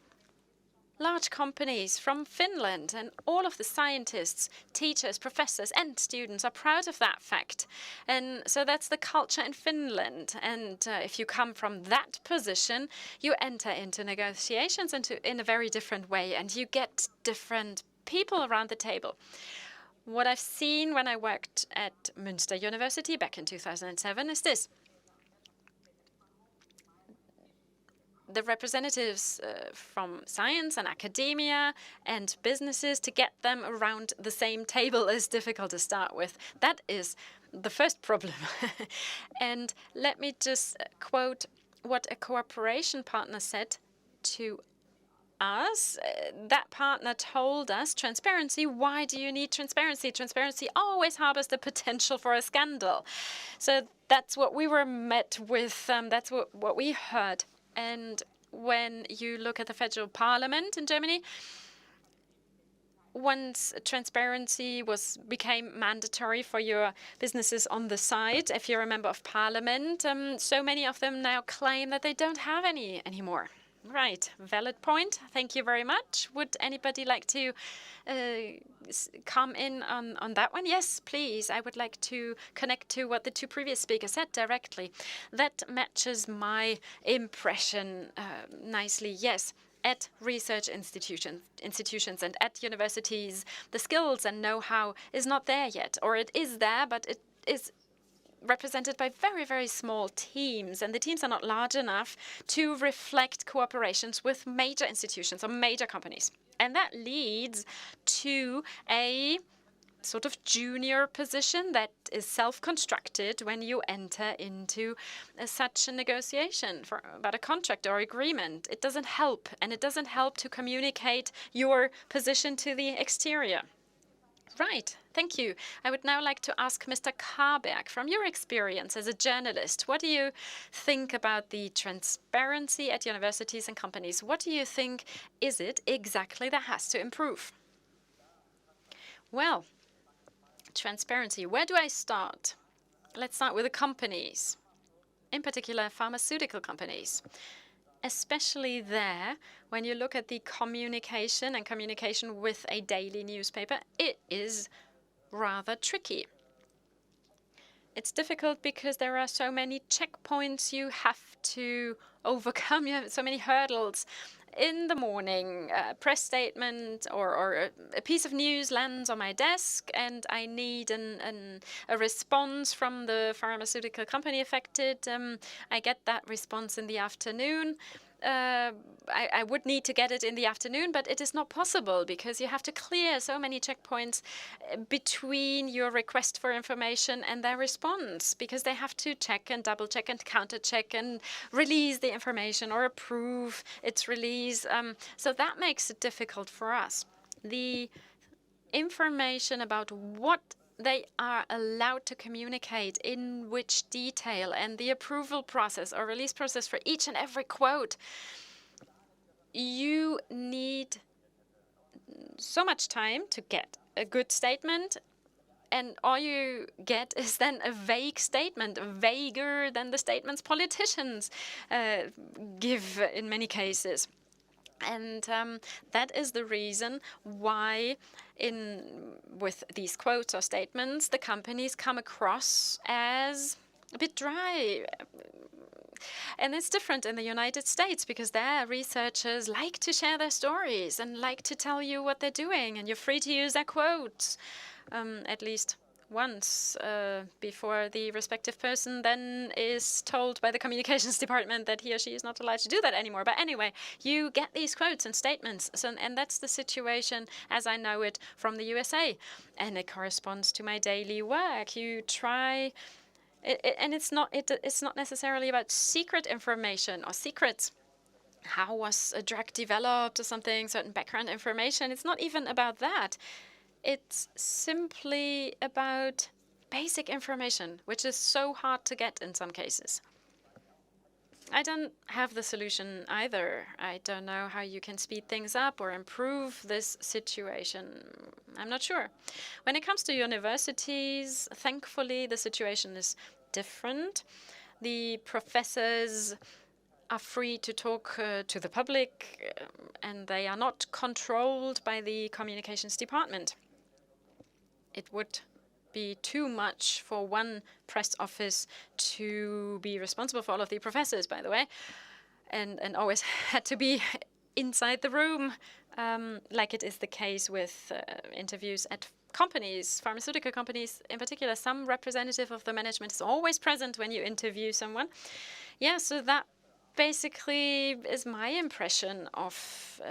S3: Large companies from Finland, and all of the scientists, teachers, professors and students are proud of that fact. And so that's the culture in Finland. And if you come from that position, you enter into negotiations in a very different way, and you get different people around the table. What I've seen when I worked at Münster University back in 2007 is this. The representatives from science and academia and businesses, to get them around the same table is difficult to start with. That is the first problem. And let me just quote what a cooperation partner said to us. That partner told us, transparency, why do you need transparency? Transparency always harbors the potential for a scandal. So that's what we were met with. That's what we heard. And when you look at the federal parliament in Germany, once transparency became mandatory for your businesses on the side, if you're a member of parliament, so many of them now claim that they don't have any anymore. Right, valid point. Thank you very much. Would anybody like to come in on that one? Yes, please. I would like to connect to what the two previous speakers said directly. That matches my impression nicely. Yes. At research institutions and at universities, the skills and know-how is not there yet, or it is there, but it is represented by very, very small teams, and the teams are not large enough to reflect cooperations with major institutions or major companies. And that leads to a sort of junior position that is self-constructed when you enter into such a negotiation about a contract or agreement. It doesn't help, and it doesn't help to communicate your position to the exterior. Right, thank you. I would now like to ask Mr. Karberg, from your experience as a journalist, what do you think about the transparency at universities and companies? What do you think is it exactly that has to improve? Well, transparency, where do I start? Let's start with the companies, in particular pharmaceutical companies. Especially there, when you look at the communication with a daily newspaper, it is rather tricky. It's difficult because there are so many checkpoints you have to overcome. You have so many hurdles. In the morning, a press statement or a piece of news lands on my desk, and I need a response from the pharmaceutical company affected. I get that response in the afternoon. I would need to get it in the afternoon, but it is not possible because you have to clear so many checkpoints between your request for information and their response, because they have to check and double check and counter check and release the information or approve its release. So that makes it difficult for us. The information about what they are allowed to communicate, in which detail, and the approval process or release process for each and every quote. You need so much time to get a good statement, and all you get is then a vague statement, vaguer than the statements politicians give in many cases. And that is the reason why with these quotes or statements, the companies come across as a bit dry. And it's different in the United States because their researchers like to share their stories and like to tell you what they're doing, and you're free to use their quotes, at least once before the respective person then is told by the communications department that he or she is not allowed to do that anymore. But anyway, you get these quotes and statements. And that's the situation as I know it from the USA. And it corresponds to my daily work. You try, and it's not necessarily about secret information or secrets. How was a drug developed or something, certain background information. It's not even about that. It's simply about basic information, which is so hard to get in some cases. I don't have the solution either. I don't know how you can speed things up or improve this situation. I'm not sure. When it comes to universities, thankfully, the situation is different. The professors are free to talk to the public, and they are not controlled by the communications department. It would be too much for one press office to be responsible for all of the professors, by the way, and always had to be inside the room, like it is the case with interviews at companies, pharmaceutical companies in particular. Some representative of the management is always present when you interview someone. Yeah, so that basically is my impression of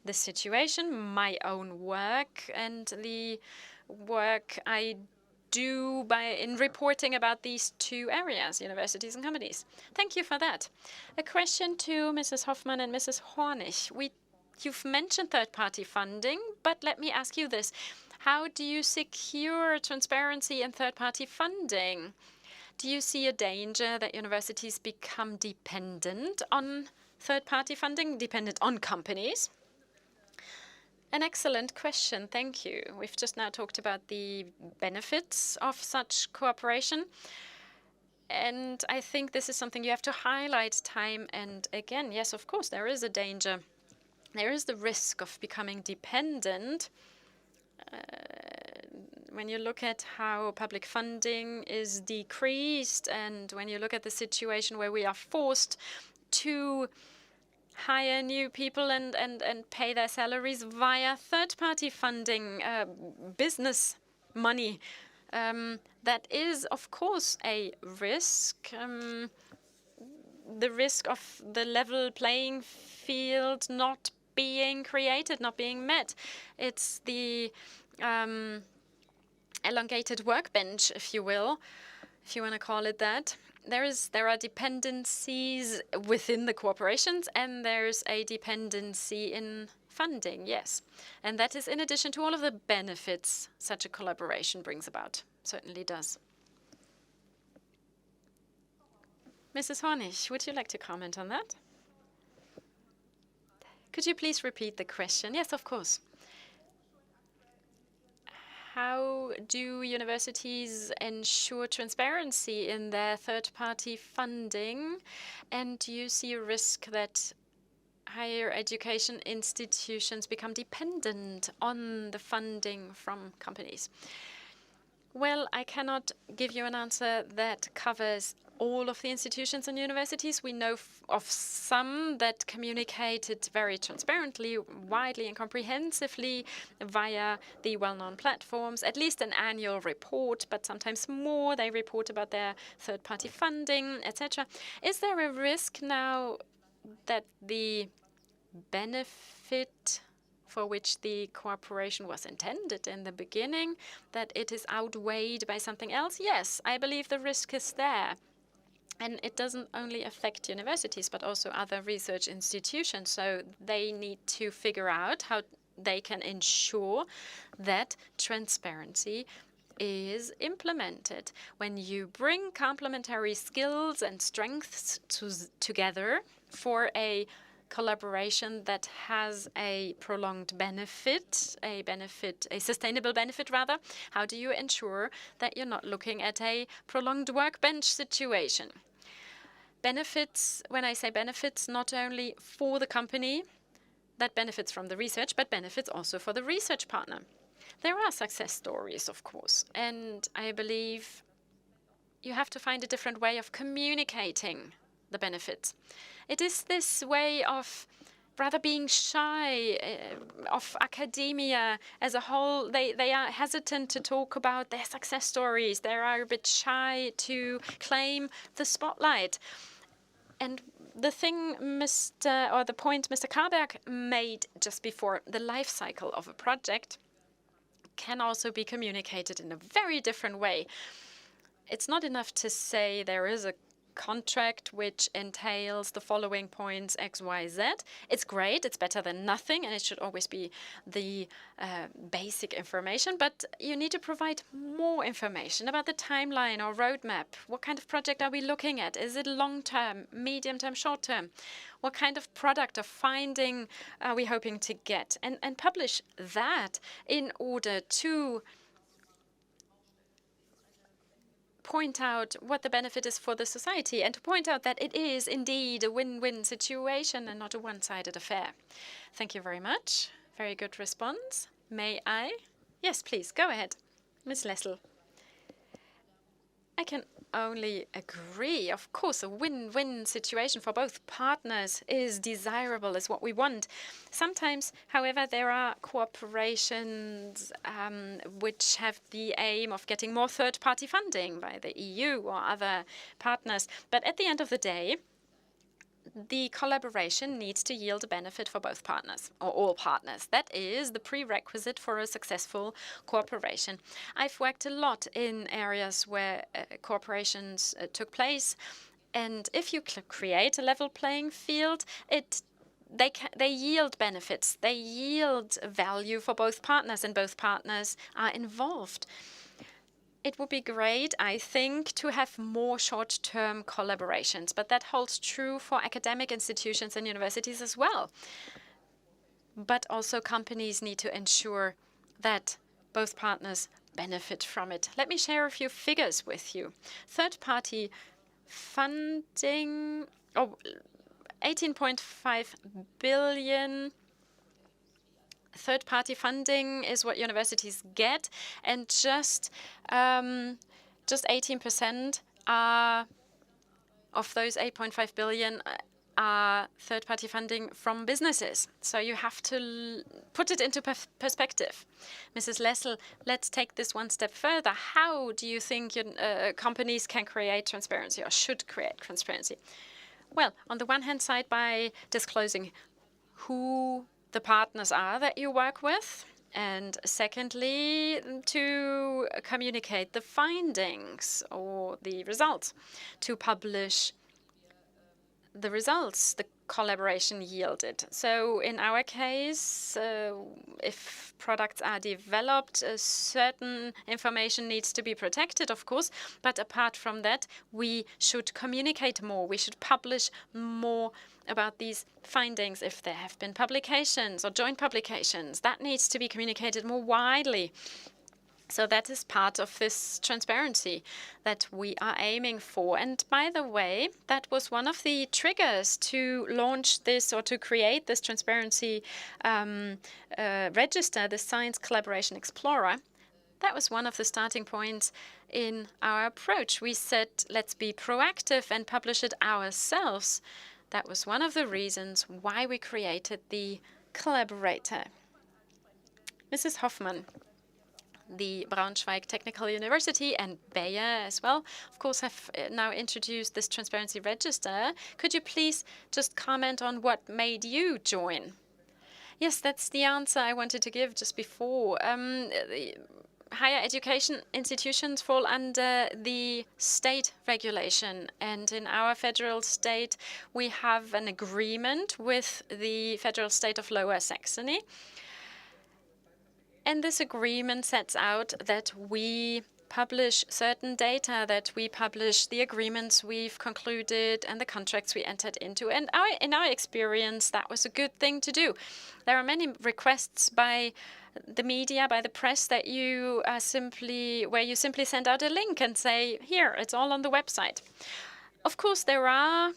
S3: the situation, my own work, and the work I do in reporting about these two areas, universities and companies. Thank you for that. A question to Mrs. Hoffmann and Mrs. Hornig. You've mentioned third-party funding, but let me ask you this. How do you secure transparency in third-party funding? Do you see a danger that universities become dependent on third-party funding, dependent on companies? An excellent question, thank you. We've just now talked about the benefits of such cooperation. And I think this is something you have to highlight time and again. Yes, of course, there is a danger. There is the risk of becoming dependent. When you look at how public funding is decreased, and when you look at the situation where we are forced to hire new people and pay their salaries via third-party funding, business money, that is, of course, a risk. The risk of the level playing field not being created, not being met. It's the elongated workbench, if you will, if you want to call it that. There are dependencies within the corporations, and there's a dependency in funding, yes. And that is in addition to all of the benefits such a collaboration brings about. Certainly does. Mrs. Hornig, would you like to comment on that? Could you please repeat the question? Yes, of course. How do universities ensure transparency in their third-party funding? And do you see a risk that higher education institutions become dependent on the funding from companies? Well, I cannot give you an answer that covers all of the institutions and universities. We know of some that communicated very transparently, widely and comprehensively via the well-known platforms, at least an annual report, but sometimes more. They report about their third-party funding, etc. Is there a risk now that the benefit for which the cooperation was intended in the beginning, that it is outweighed by something else? Yes, I believe the risk is there. And it doesn't only affect universities, but also other research institutions. So they need to figure out how they can ensure that transparency is implemented. When you bring complementary skills and strengths together for a collaboration that has a prolonged benefit, a sustainable benefit rather, how do you ensure that you're not looking at a prolonged workbench situation? Benefits, when I say benefits, not only for the company that benefits from the research, but benefits also for the research partner. There are success stories, of course, and I believe you have to find a different way of communicating the benefits. It is this way of rather being shy of academia as a whole. They are hesitant to talk about their success stories. They are a bit shy to claim the spotlight. And the thing the point Mr. Karberg made just before, the life cycle of a project can also be communicated in a very different way. It's not enough to say there is a contract which entails the following points X, Y, Z. It's great, it's better than nothing, and it should always be the basic information, but you need to provide more information about the timeline or roadmap. What kind of project are we looking at? Is it long-term, medium-term, short-term? What kind of product or finding are we hoping to get? And publish that in order to point out what the benefit is for the society and to point out that it is indeed a win-win situation and not a one-sided affair. Thank you very much. Very good response. May I? Yes, please, go ahead. Ms. Lessel. I can only agree. Of course, a win-win situation for both partners is desirable, is what we want. Sometimes, however, there are cooperations which have the aim of getting more third-party funding by the EU or other partners. But at the end of the day, the collaboration needs to yield a benefit for both partners, or all partners. That is the prerequisite for a successful cooperation. I've worked a lot in areas where cooperations took place, and if you create a level playing field, they yield benefits, they yield value for both partners, and both partners are involved. It would be great, I think, to have more short-term collaborations, but that holds true for academic institutions and universities as well. But also companies need to ensure that both partners benefit from it. Let me share a few figures with you. Third-party funding, 18.5 billion third-party funding is what universities get, and just 18% of those 8.5 billion are third-party funding from businesses. So you have to put it into perspective. Mrs. Lessel, let's take this one step further. How do you think companies can create transparency or should create transparency? Well, on the one hand side, by disclosing who the partners are that you work with, and secondly, to communicate the findings or the results, to publish the results the collaboration yielded. So in our case, if products are developed, certain information needs to be protected, of course, but apart from that, we should communicate more. We should publish more about these findings. If there have been publications or joint publications, that needs to be communicated more widely. So that is part of this transparency that we are aiming for. And by the way, that was one of the triggers to launch this or to create this transparency register, the Science Collaboration Explorer. That was one of the starting points in our approach. We said, let's be proactive and publish it ourselves. That was one of the reasons why we created the collaborator. Mrs. Hoffmann. The Braunschweig Technical University and Bayer as well, of course, have now introduced this transparency register. Could you please just comment on what made you join? Yes, that's the answer I wanted to give just before. Higher education institutions fall under the state regulation, and in our federal state, we have an agreement with the federal state of Lower Saxony. And this agreement sets out that we publish certain data, that we publish the agreements we've concluded and the contracts we entered into. And in our experience, that was a good thing to do. There are many requests by the media, by the press, that where you simply send out a link and say, here, it's all on the website. Of course, there are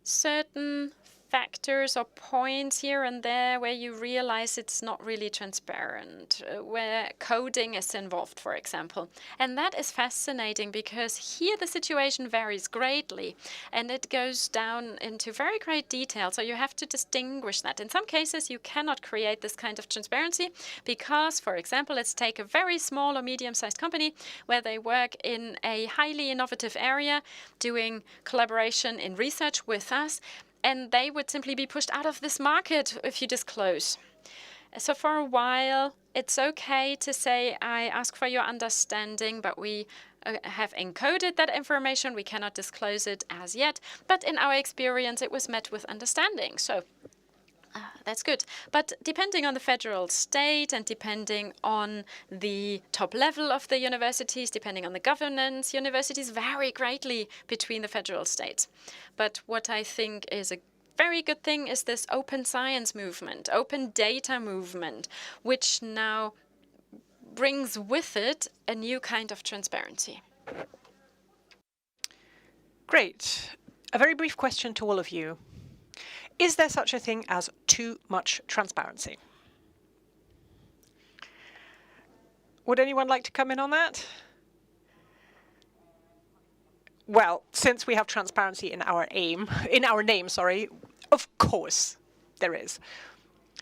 S3: certain factors or points here and there where you realize it's not really transparent, where coding is involved, for example. And that is fascinating because here the situation varies greatly and it goes down into very great detail. So you have to distinguish that. In some cases, you cannot create this kind of transparency because, for example, let's take a very small or medium-sized company where they work in a highly innovative area doing collaboration in research with us. And they would simply be pushed out of this market if you disclose. So for a while, it's okay to say, I ask for your understanding, but we have encoded that information. We cannot disclose it as yet, but in our experience, it was met with understanding. So that's good. But depending on the federal state and depending on the top level of the universities, depending on the governance, universities vary greatly between the federal states. But what I think is a very good thing is this open science movement, open data movement, which now brings with it a new kind of transparency.
S1: Great. A very brief question to all of you. Is there such a thing as too much transparency? Would anyone like to come in on that? Well, since we have transparency in our name, of course there is.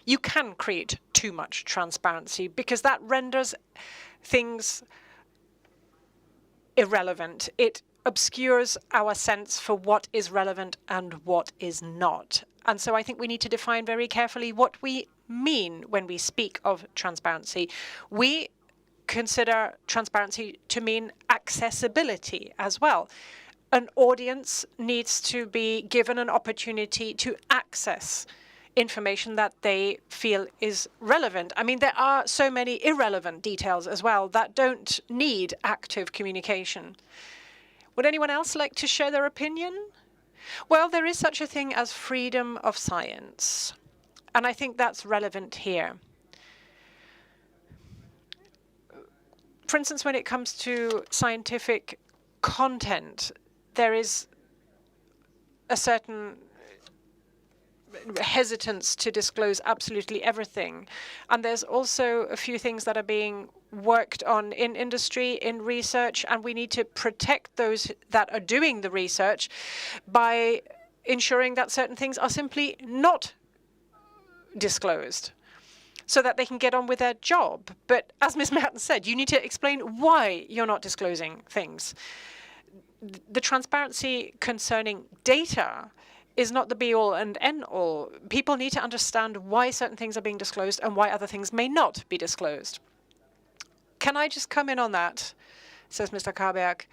S1: You can create too much transparency because that renders things irrelevant. It obscures our sense for what is relevant and what is not. And so I think we need to define very carefully what we mean when we speak of transparency. We consider transparency to mean accessibility as well. An audience needs to be given an opportunity to access information that they feel is relevant. I mean, there are so many irrelevant details as well that don't need active communication. Would anyone else like to share their opinion? Well, there is such a thing as freedom of science, and I think that's relevant here. For instance, when it comes to scientific content, there is a certain hesitance to disclose absolutely everything. And there's also a few things that are being worked on in industry, in research, and we need to protect those that are doing the research by ensuring that certain things are simply not disclosed so that they can get on with their job. But as Ms. Mertens said, you need to explain why you're not disclosing things. The transparency concerning data is not the be-all and end-all. People need to understand why certain things are being disclosed and why other things may not be disclosed. Can I just come in on that, says Mr. Karberg.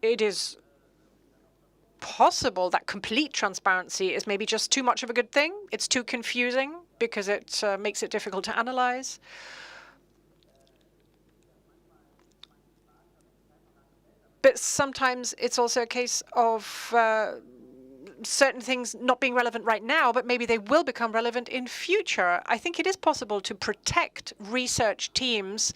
S1: It is possible that complete transparency is maybe just too much of a good thing. It's too confusing because it makes it difficult to analyze. But sometimes it's also a case of certain things not being relevant right now, but maybe they will become relevant in future. I think it is possible to protect research teams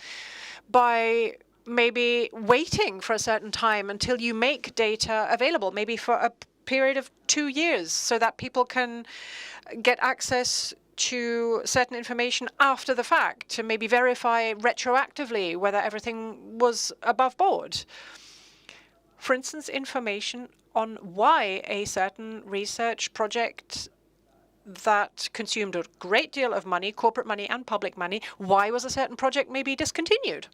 S1: by maybe waiting for a certain time until you make data available, maybe for a period of 2 years, so that people can get access to certain information after the fact, to maybe verify retroactively whether everything was above board. For instance, information on why a certain research project that consumed a great deal of money, corporate money and public money, why was a certain project maybe discontinued?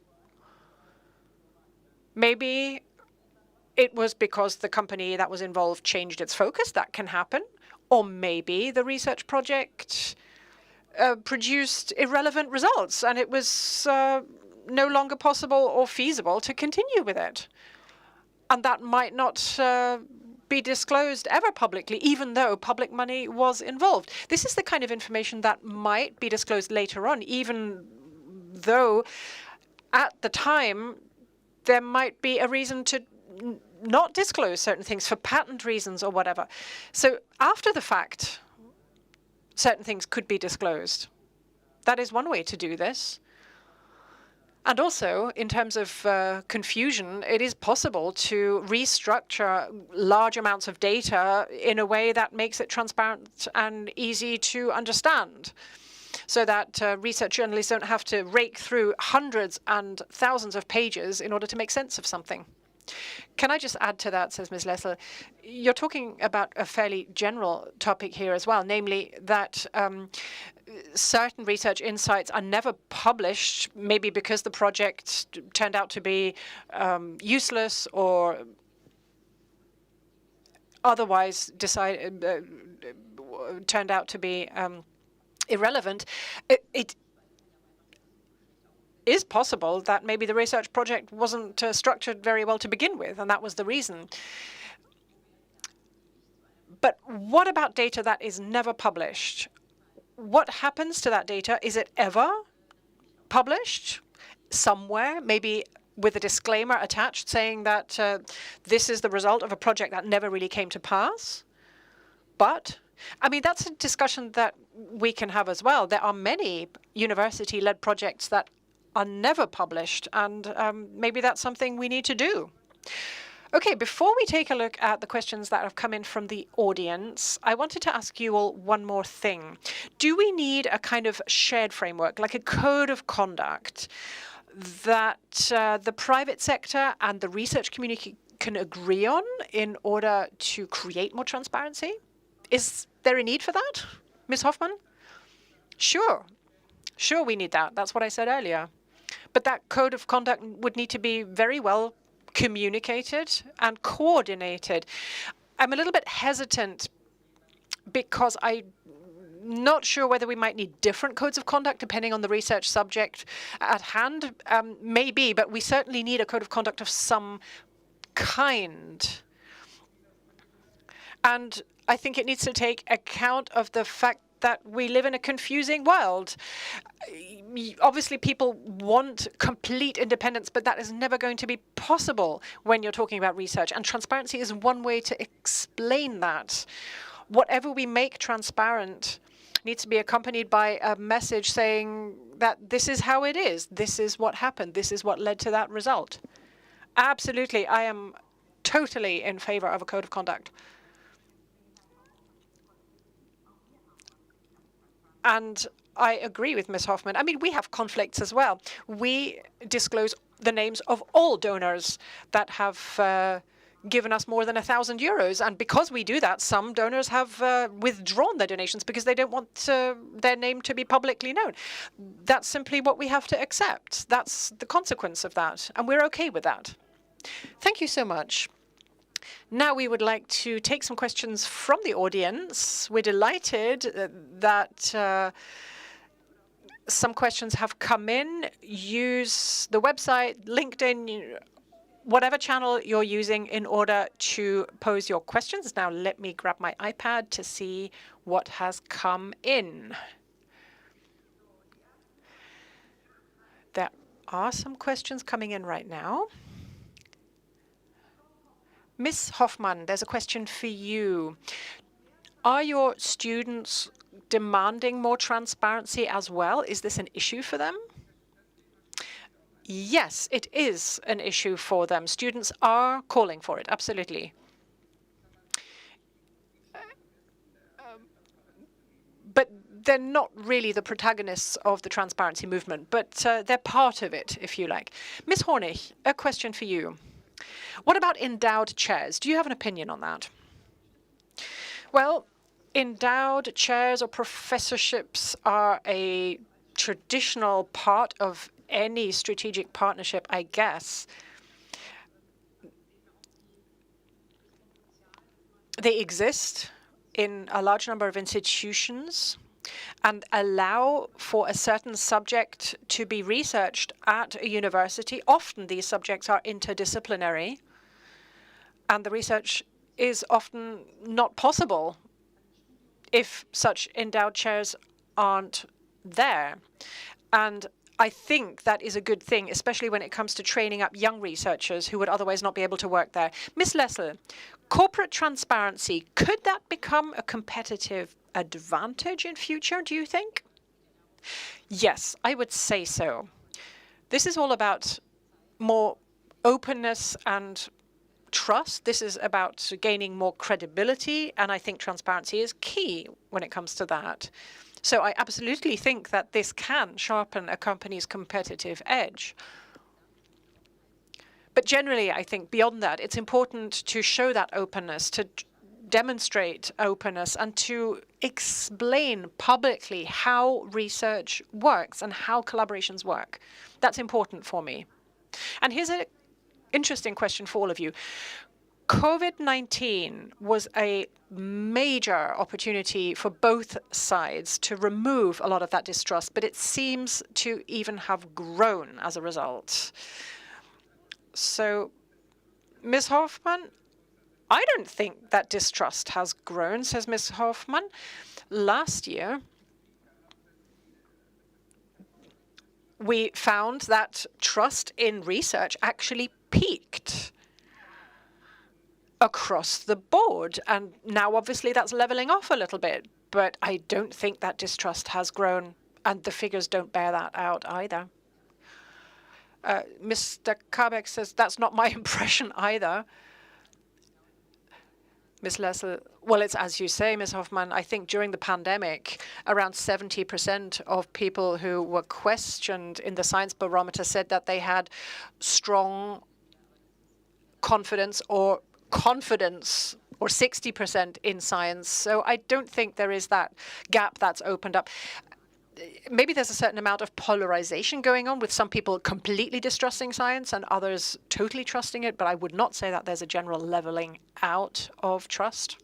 S1: Maybe it was because the company that was involved changed its focus. That can happen. Or maybe the research project produced irrelevant results and it was no longer possible or feasible to continue with it. And that might not be disclosed ever publicly, even though public money was involved. This is the kind of information that might be disclosed later on, even though at the time there might be a reason to not disclose certain things for patent reasons or whatever. So after the fact, certain things could be disclosed. That is one way to do this. And also, in terms of confusion, it is possible to restructure large amounts of data in a way that makes it transparent and easy to understand, so that research journalists don't have to rake through hundreds and thousands of pages in order to make sense of something. Can I just add to that, says Ms. Lessel, you're talking about a fairly general topic here as well, namely that certain research insights are never published, maybe because the project turned out to be useless or otherwise turned out to be irrelevant. It is possible that maybe the research project wasn't structured very well to begin with, and that was the reason. But what about data that is never published? What happens to that data? Is it ever published somewhere, maybe with a disclaimer attached saying that this is the result of a project that never really came to pass? But, I mean, that's a discussion that we can have as well. There are many university-led projects that are never published, and maybe that's something we need to do. Okay, before we take a look at the questions that have come in from the audience, I wanted to ask you all one more thing. Do we need a kind of shared framework, like a code of conduct, that the private sector and the research community can agree on in order to create more transparency? Is there a need for that, Ms. Hoffmann? Sure. Sure, we need that. That's what I said earlier. But that code of conduct would need to be very well communicated and coordinated. I'm a little bit hesitant because I'm not sure whether we might need different codes of conduct depending on the research subject at hand. Maybe, but we certainly need a code of conduct of some kind. And I think it needs to take account of the fact that we live in a confusing world. Obviously, people want complete independence, but that is never going to be possible when you're talking about research. And transparency is one way to explain that. Whatever we make transparent needs to be accompanied by a message saying that this is how it is. This is what happened. This is what led to that result. Absolutely. I am totally in favor of a code of conduct. And I agree with Ms. Hoffmann. I mean, we have conflicts as well. We disclose the names of all donors that have given us more than €1,000. And because we do that, some donors have withdrawn their donations because they don't want their name to be publicly known. That's simply what we have to accept. That's the consequence of that. And we're OK with that. Thank you so much. Now we would like to take some questions from the audience. We're delighted that some questions have come in. Use the website, LinkedIn, whatever channel you're using in order to pose your questions. Now let me grab my iPad to see what has come in. There are some questions coming in right now. Ms. Hoffmann, there's a question for you. Are your students demanding more transparency as well? Is this an issue for them? Yes, it is an issue for them. Students are calling for it, absolutely. But they're not really the protagonists of the transparency movement, but they're part of it, if you like. Ms. Hornig, a question for you. What about endowed chairs? Do you have an opinion on that? Well, endowed chairs or professorships are a traditional part of any strategic partnership, I guess. They exist in a large number of institutions and allow for a certain subject to be researched at a university. Often these subjects are interdisciplinary, and the research is often not possible if such endowed chairs aren't there. And I think that is a good thing, especially when it comes to training up young researchers who would otherwise not be able to work there. Ms. Lessel, corporate transparency, could that become a competitive advantage in future, do you think? Yes, I would say so. This is all about more openness and trust. This is about gaining more credibility, and I think transparency is key when it comes to that. So I absolutely think that this can sharpen a company's competitive edge. But generally, I think beyond that, it's important to show that openness, to demonstrate openness, and to explain publicly how research works and how collaborations work. That's important for me. And here's an interesting question for all of you. COVID-19 was a major opportunity for both sides to remove a lot of that distrust, but it seems to even have grown as a result. So, Ms. Hoffman, I don't think that distrust has grown, says Ms. Hoffman. Last year, we found that trust in research actually peaked across the board. And now, obviously, that's leveling off a little bit. But I don't think that distrust has grown. And the figures don't bear that out either. Mr. Kabek says, that's not my impression either. Ms. Lessel, well, it's as you say, Ms. Hoffman, I think during the pandemic, around 70% of people who were questioned in the science barometer said that they had strong confidence or 60% in science. So I don't think there is that gap that's opened up. Maybe there's a certain amount of polarization going on with some people completely distrusting science and others totally trusting it, but I would not say that there's a general leveling out of trust.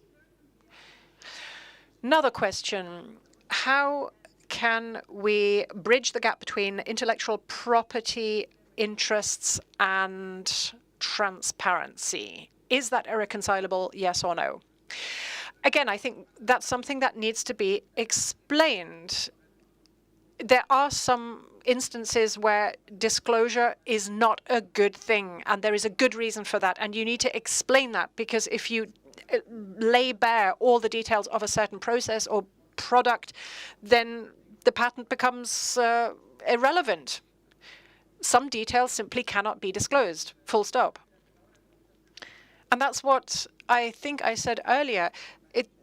S1: Another question, how can we bridge the gap between intellectual property interests and transparency? Is that irreconcilable, yes or no? Again, I think that's something that needs to be explained. There are some instances where disclosure is not a good thing, and there is a good reason for that, and you need to explain that, because if you lay bare all the details of a certain process or product, then the patent becomes irrelevant. Some details simply cannot be disclosed, full stop. And that's what I think I said earlier.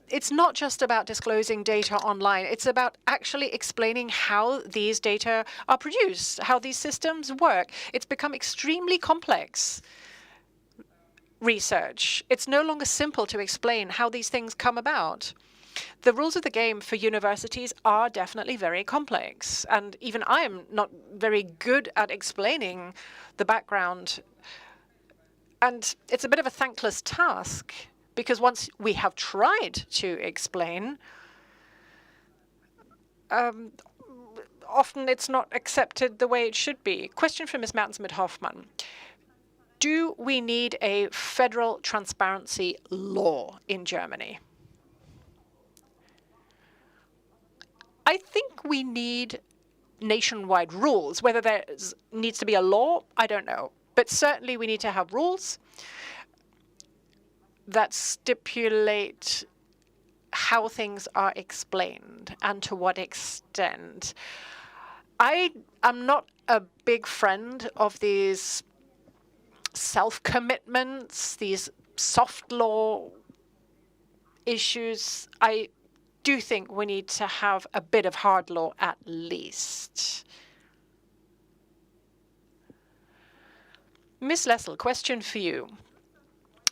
S1: It's not just about disclosing data online. It's about actually explaining how these data are produced, how these systems work. It's become extremely complex research. It's no longer simple to explain how these things come about. The rules of the game for universities are definitely very complex. And even I am not very good at explaining the background. And it's a bit of a thankless task, because once we have tried to explain, often it's not accepted the way it should be. Question from Ms. Mertens-Hoffman. Do we need a federal transparency law in Germany? I think we need nationwide rules. Whether there needs to be a law, I don't know. But certainly we need to have rules that stipulate how things are explained and to what extent. I am not a big friend of these self-commitments, these soft law issues. I do think we need to have a bit of hard law at least. Ms. Lessel, question for you.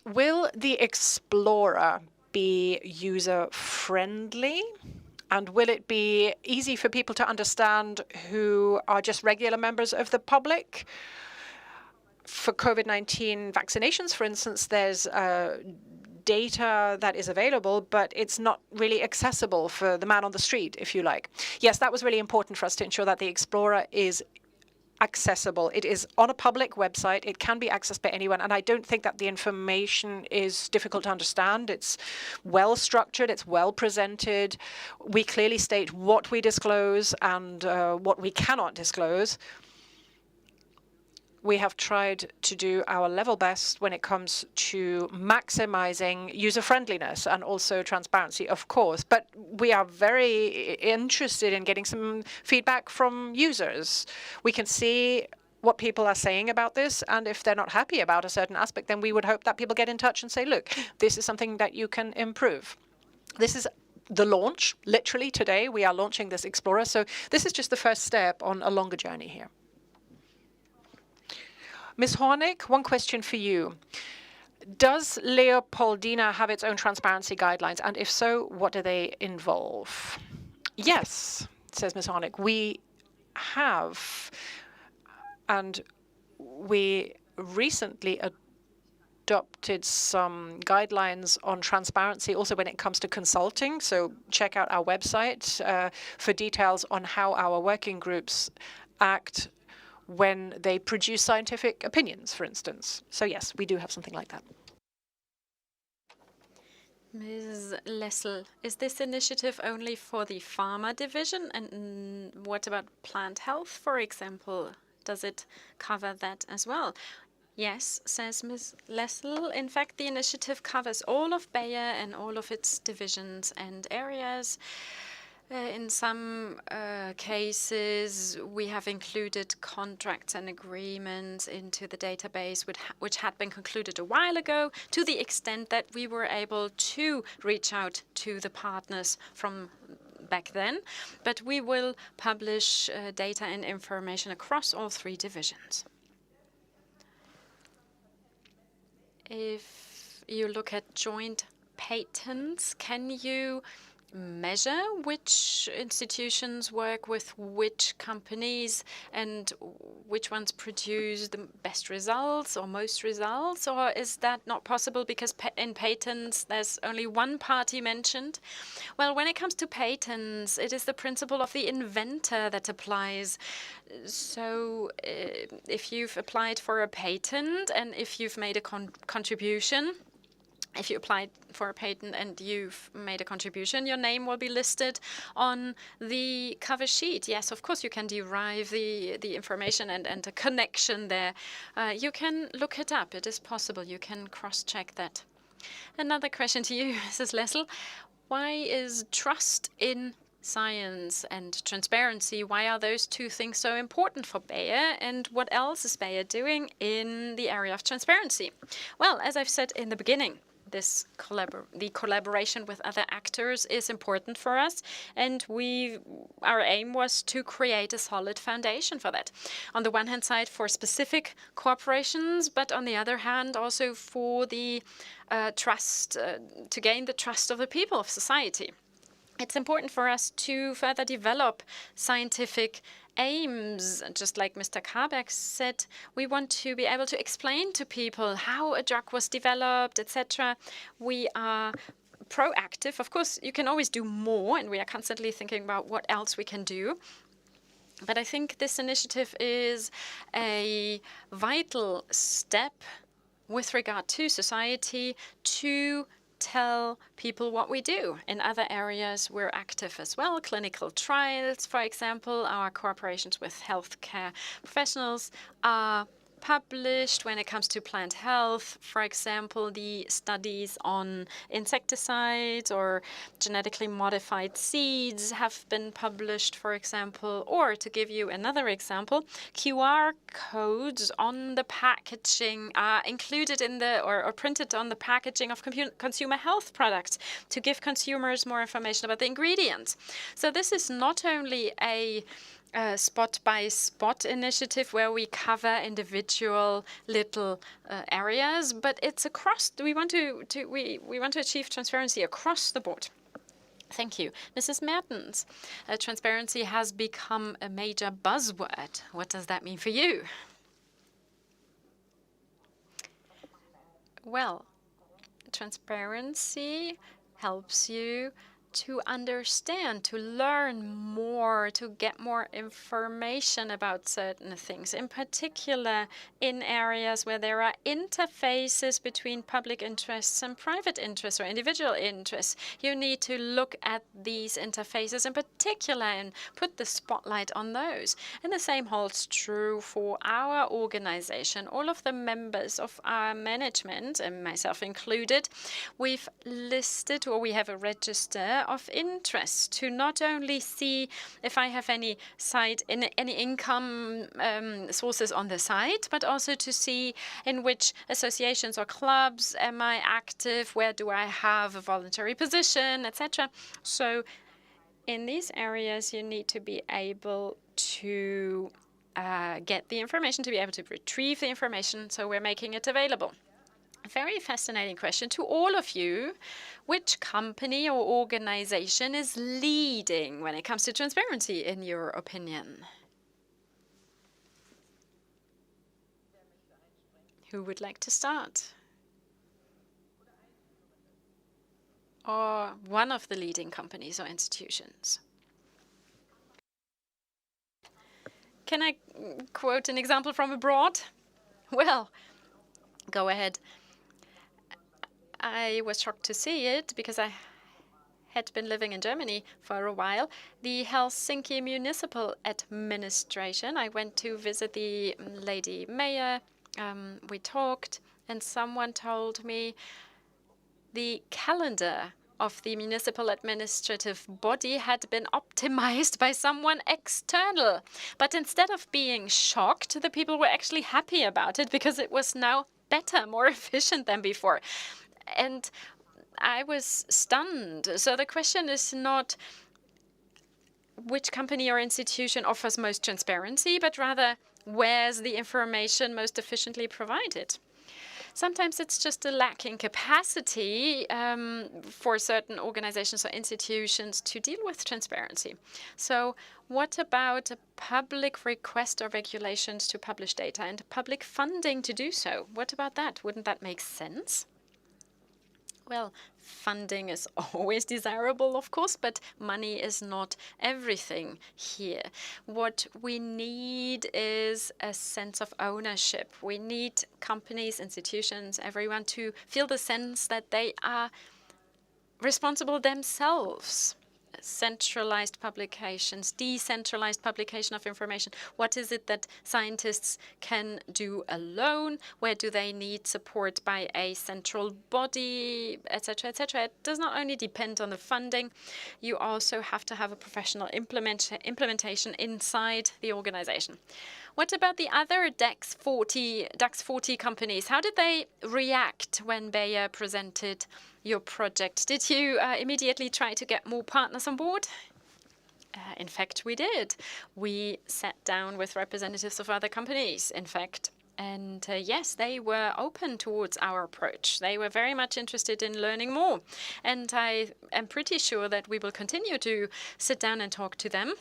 S1: Will the Explorer be user-friendly? And will it be easy for people to understand who are just regular members of the public? For COVID-19 vaccinations, for instance, there's data that is available, but it's not really accessible for the man on the street, if you like. Yes, that was really important for us to ensure that the Explorer is accessible. It is on a public website. It can be accessed by anyone. And I don't think that the information is difficult to understand. It's well structured. It's well presented. We clearly state what we disclose and what we cannot disclose. We have tried to do our level best when it comes to maximizing user-friendliness and also transparency, of course. But we are very interested in getting some feedback from users. We can see what people are saying about this, and if they're not happy about a certain aspect, then we would hope that people get in touch and say, look, this is something that you can improve. This is the launch. Literally today, we are launching this Explorer. So this is just the first step on a longer journey here. Ms. Hornig, one question for you. Does Leopoldina have its own transparency guidelines? And if so, what do they involve? Yes, says Ms. Hornig, we have. And we recently adopted some guidelines on transparency also when it comes to consulting. So check out our website for details on how our working groups act when they produce scientific opinions, for instance. So yes, we do have something like that.
S3: Ms. Lessel, is this initiative only for the pharma division? And what about plant health, for example? Does it cover that as well? Yes, says Ms. Lessel. In fact, the initiative covers all of Bayer and all of its divisions and areas. In some cases, we have included contracts and agreements into the database which had been concluded a while ago, to the extent that we were able to reach out to the partners from back then. But we will publish data and information across all three divisions. If you look at joint patents, can you measure which institutions work with which companies and which ones produce the best results or most results? Or is that not possible because in patents there's only one party mentioned? Well, when it comes to patents, it is the principle of the inventor that applies. So if you've applied for a patent and if you've made a contribution, if you applied for a patent and you've made a contribution, your name will be listed on the cover sheet. Yes, of course, you can derive the information and a connection there. You can look it up. It is possible. You can cross-check that. Another question to you, Mrs. Lessel. Why is trust in science and transparency, why are those two things so important for Bayer? And what else is Bayer doing in the area of transparency? Well, as I've said in the beginning, the collaboration with other actors is important for us, and our aim was to create a solid foundation for that. On the one hand side, for specific corporations, but on the other hand, also for the trust, to gain the trust of the people of society. It's important for us to further develop scientific aims. Just like Mr. Karberg said, we want to be able to explain to people how a drug was developed, etc. We are proactive. Of course, you can always do more, and we are constantly thinking about what else we can do. But I think this initiative is a vital step with regard to society to tell people what we do. In other areas, we're active as well. Clinical trials, for example, our cooperations with healthcare professionals are published. When it comes to plant health, for example, the studies on insecticides or genetically modified seeds have been published, for example. Or to give you another example, QR codes on the packaging are included in the or printed on the packaging of consumer health products to give consumers more information about the ingredients. So this is not only a spot-by-spot initiative where we cover individual little areas, but it's across. We want to achieve transparency across the board. Thank you. Mrs. Mertens, transparency has become a major buzzword. What does that mean for you? Well, transparency helps you to understand, to learn more, to get more information about certain things, in particular in areas where there are interfaces between public interests and private interests or individual interests. You need to look at these interfaces in particular and put the spotlight on those. And the same holds true for our organization. All of the members of our management, and myself included, we've listed, or we have a register of interest to not only see if I have any income sources on the site, but also to see in which associations or clubs am I active, where do I have a voluntary position, etc. So in these areas, you need to be able to get the information, to be able to retrieve the information, so we're making it available. A very fascinating question to all of you. Which company or organization is leading when it comes to transparency, in your opinion? Who would like to start? or one of the leading companies or institutions. Can I quote an example from abroad? Well, go ahead. I was shocked to see it because I had been living in Germany for a while. The Helsinki Municipal Administration, I went to visit the lady mayor. We talked, and someone told me the calendar of the municipal administrative body had been optimized by someone external. But instead of being shocked, the people were actually happy about it because it was now better, more efficient than before. And I was stunned. So the question is not which company or institution offers most transparency, but rather where's the information most efficiently provided. Sometimes it's just a lack in capacity for certain organizations or institutions to deal with transparency. So what about a public request or regulations to publish data and public funding to do so? What about that? Wouldn't that make sense? Well, funding is always desirable, of course, but money is not everything here. What we need is a sense of ownership. We need companies, institutions, everyone to feel the sense that they are responsible themselves. Centralized publications, decentralized publication of information. What is it that scientists can do alone? Where do they need support by a central body, etc., etc.? It does not only depend on the funding. You also have to have a professional implementation inside the organization. What about the other DAX 40 companies? How did they react when Bayer presented your project? Did you immediately try to get more partners on board? In fact, we did. We sat down with representatives of other companies, in fact. And yes, they were open towards our approach. They were very much interested in learning more. And I am pretty sure that we will continue to sit down and talk to them.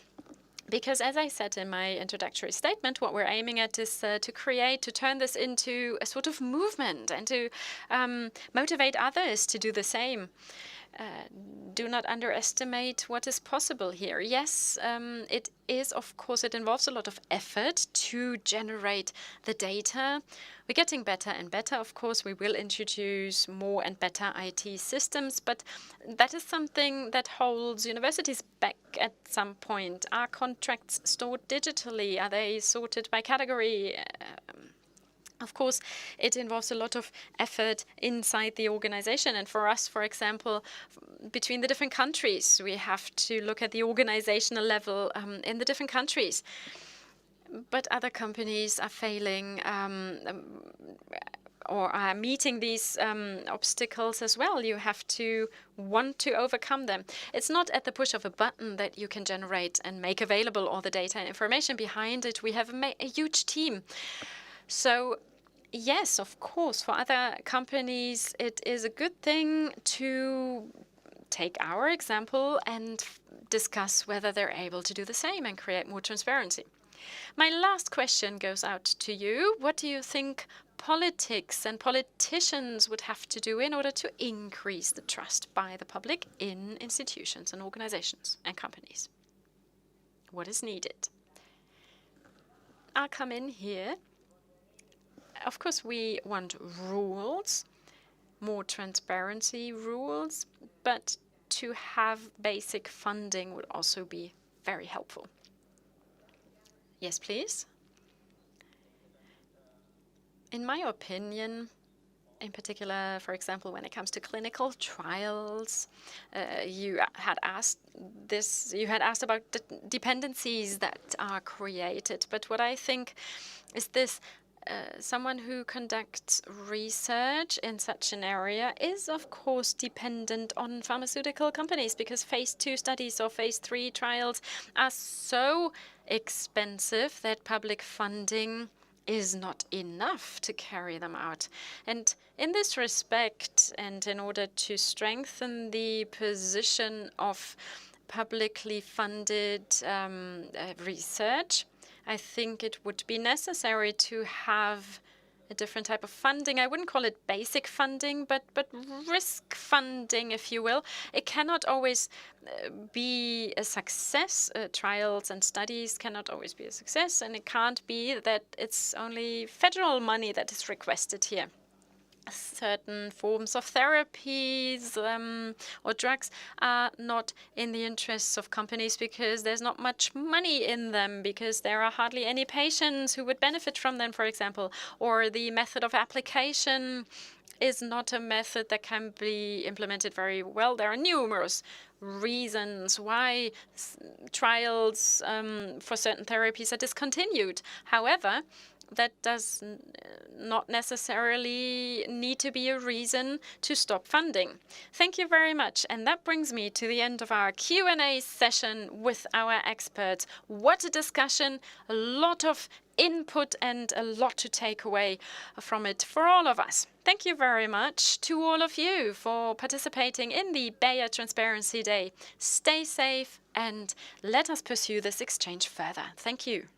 S3: Because as I said in my introductory statement, what we're aiming at is to turn this into a sort of movement and to motivate others to do the same. Do not underestimate what is possible here. Yes, it is, of course, it involves a lot of effort to generate the data. We're getting better and better. Of course, we will introduce more and better IT systems, but that is something that holds universities back at some point. Are contracts stored digitally? Are they sorted by category? Of course, it involves a lot of effort inside the organization. And for us, for example, between the different countries, we have to look at the organizational level in the different countries. But other companies are failing or are meeting these obstacles as well. You have to want to overcome them. It's not at the push of a button that you can generate and make available all the data and information. Behind it, we have a huge team. So yes, of course, for other companies, it is a good thing to take our example and discuss whether they're able to do the same and create more transparency. My last question goes out to you. What do you think politics and politicians would have to do in order to increase the trust by the public in institutions and organizations and companies? What is needed? I'll come in here. Of course, we want rules, more transparency rules, but to have basic funding would also be very helpful. Yes, please. In my opinion, in particular, for example, when it comes to clinical trials, you had asked about the dependencies that are created. But what I think is this. Someone who conducts research in such an area is, of course, dependent on pharmaceutical companies because phase 2 studies or phase 3 trials are so expensive that public funding is not enough to carry them out. And in this respect, and in order to strengthen the position of publicly funded research, I think it would be necessary to have a different type of funding. I wouldn't call it basic funding, but risk funding, if you will. It cannot always be a success. Trials and studies cannot always be a success, and it can't be that it's only federal money that is requested here. Certain forms of therapies or drugs are not in the interests of companies because there's not much money in them, because there are hardly any patients who would benefit from them, for example, or the method of application is not a method that can be implemented very well. There are numerous reasons why trials for certain therapies are discontinued. However, that does not necessarily need to be a reason to stop funding. Thank you very much. And that brings me to the end of our Q&A session with our experts. What a discussion, a lot of input and a lot to take away from it for all of us. Thank you very much to all of you for participating in the Bayer Transparency Day. Stay safe and let us pursue this exchange further. Thank you.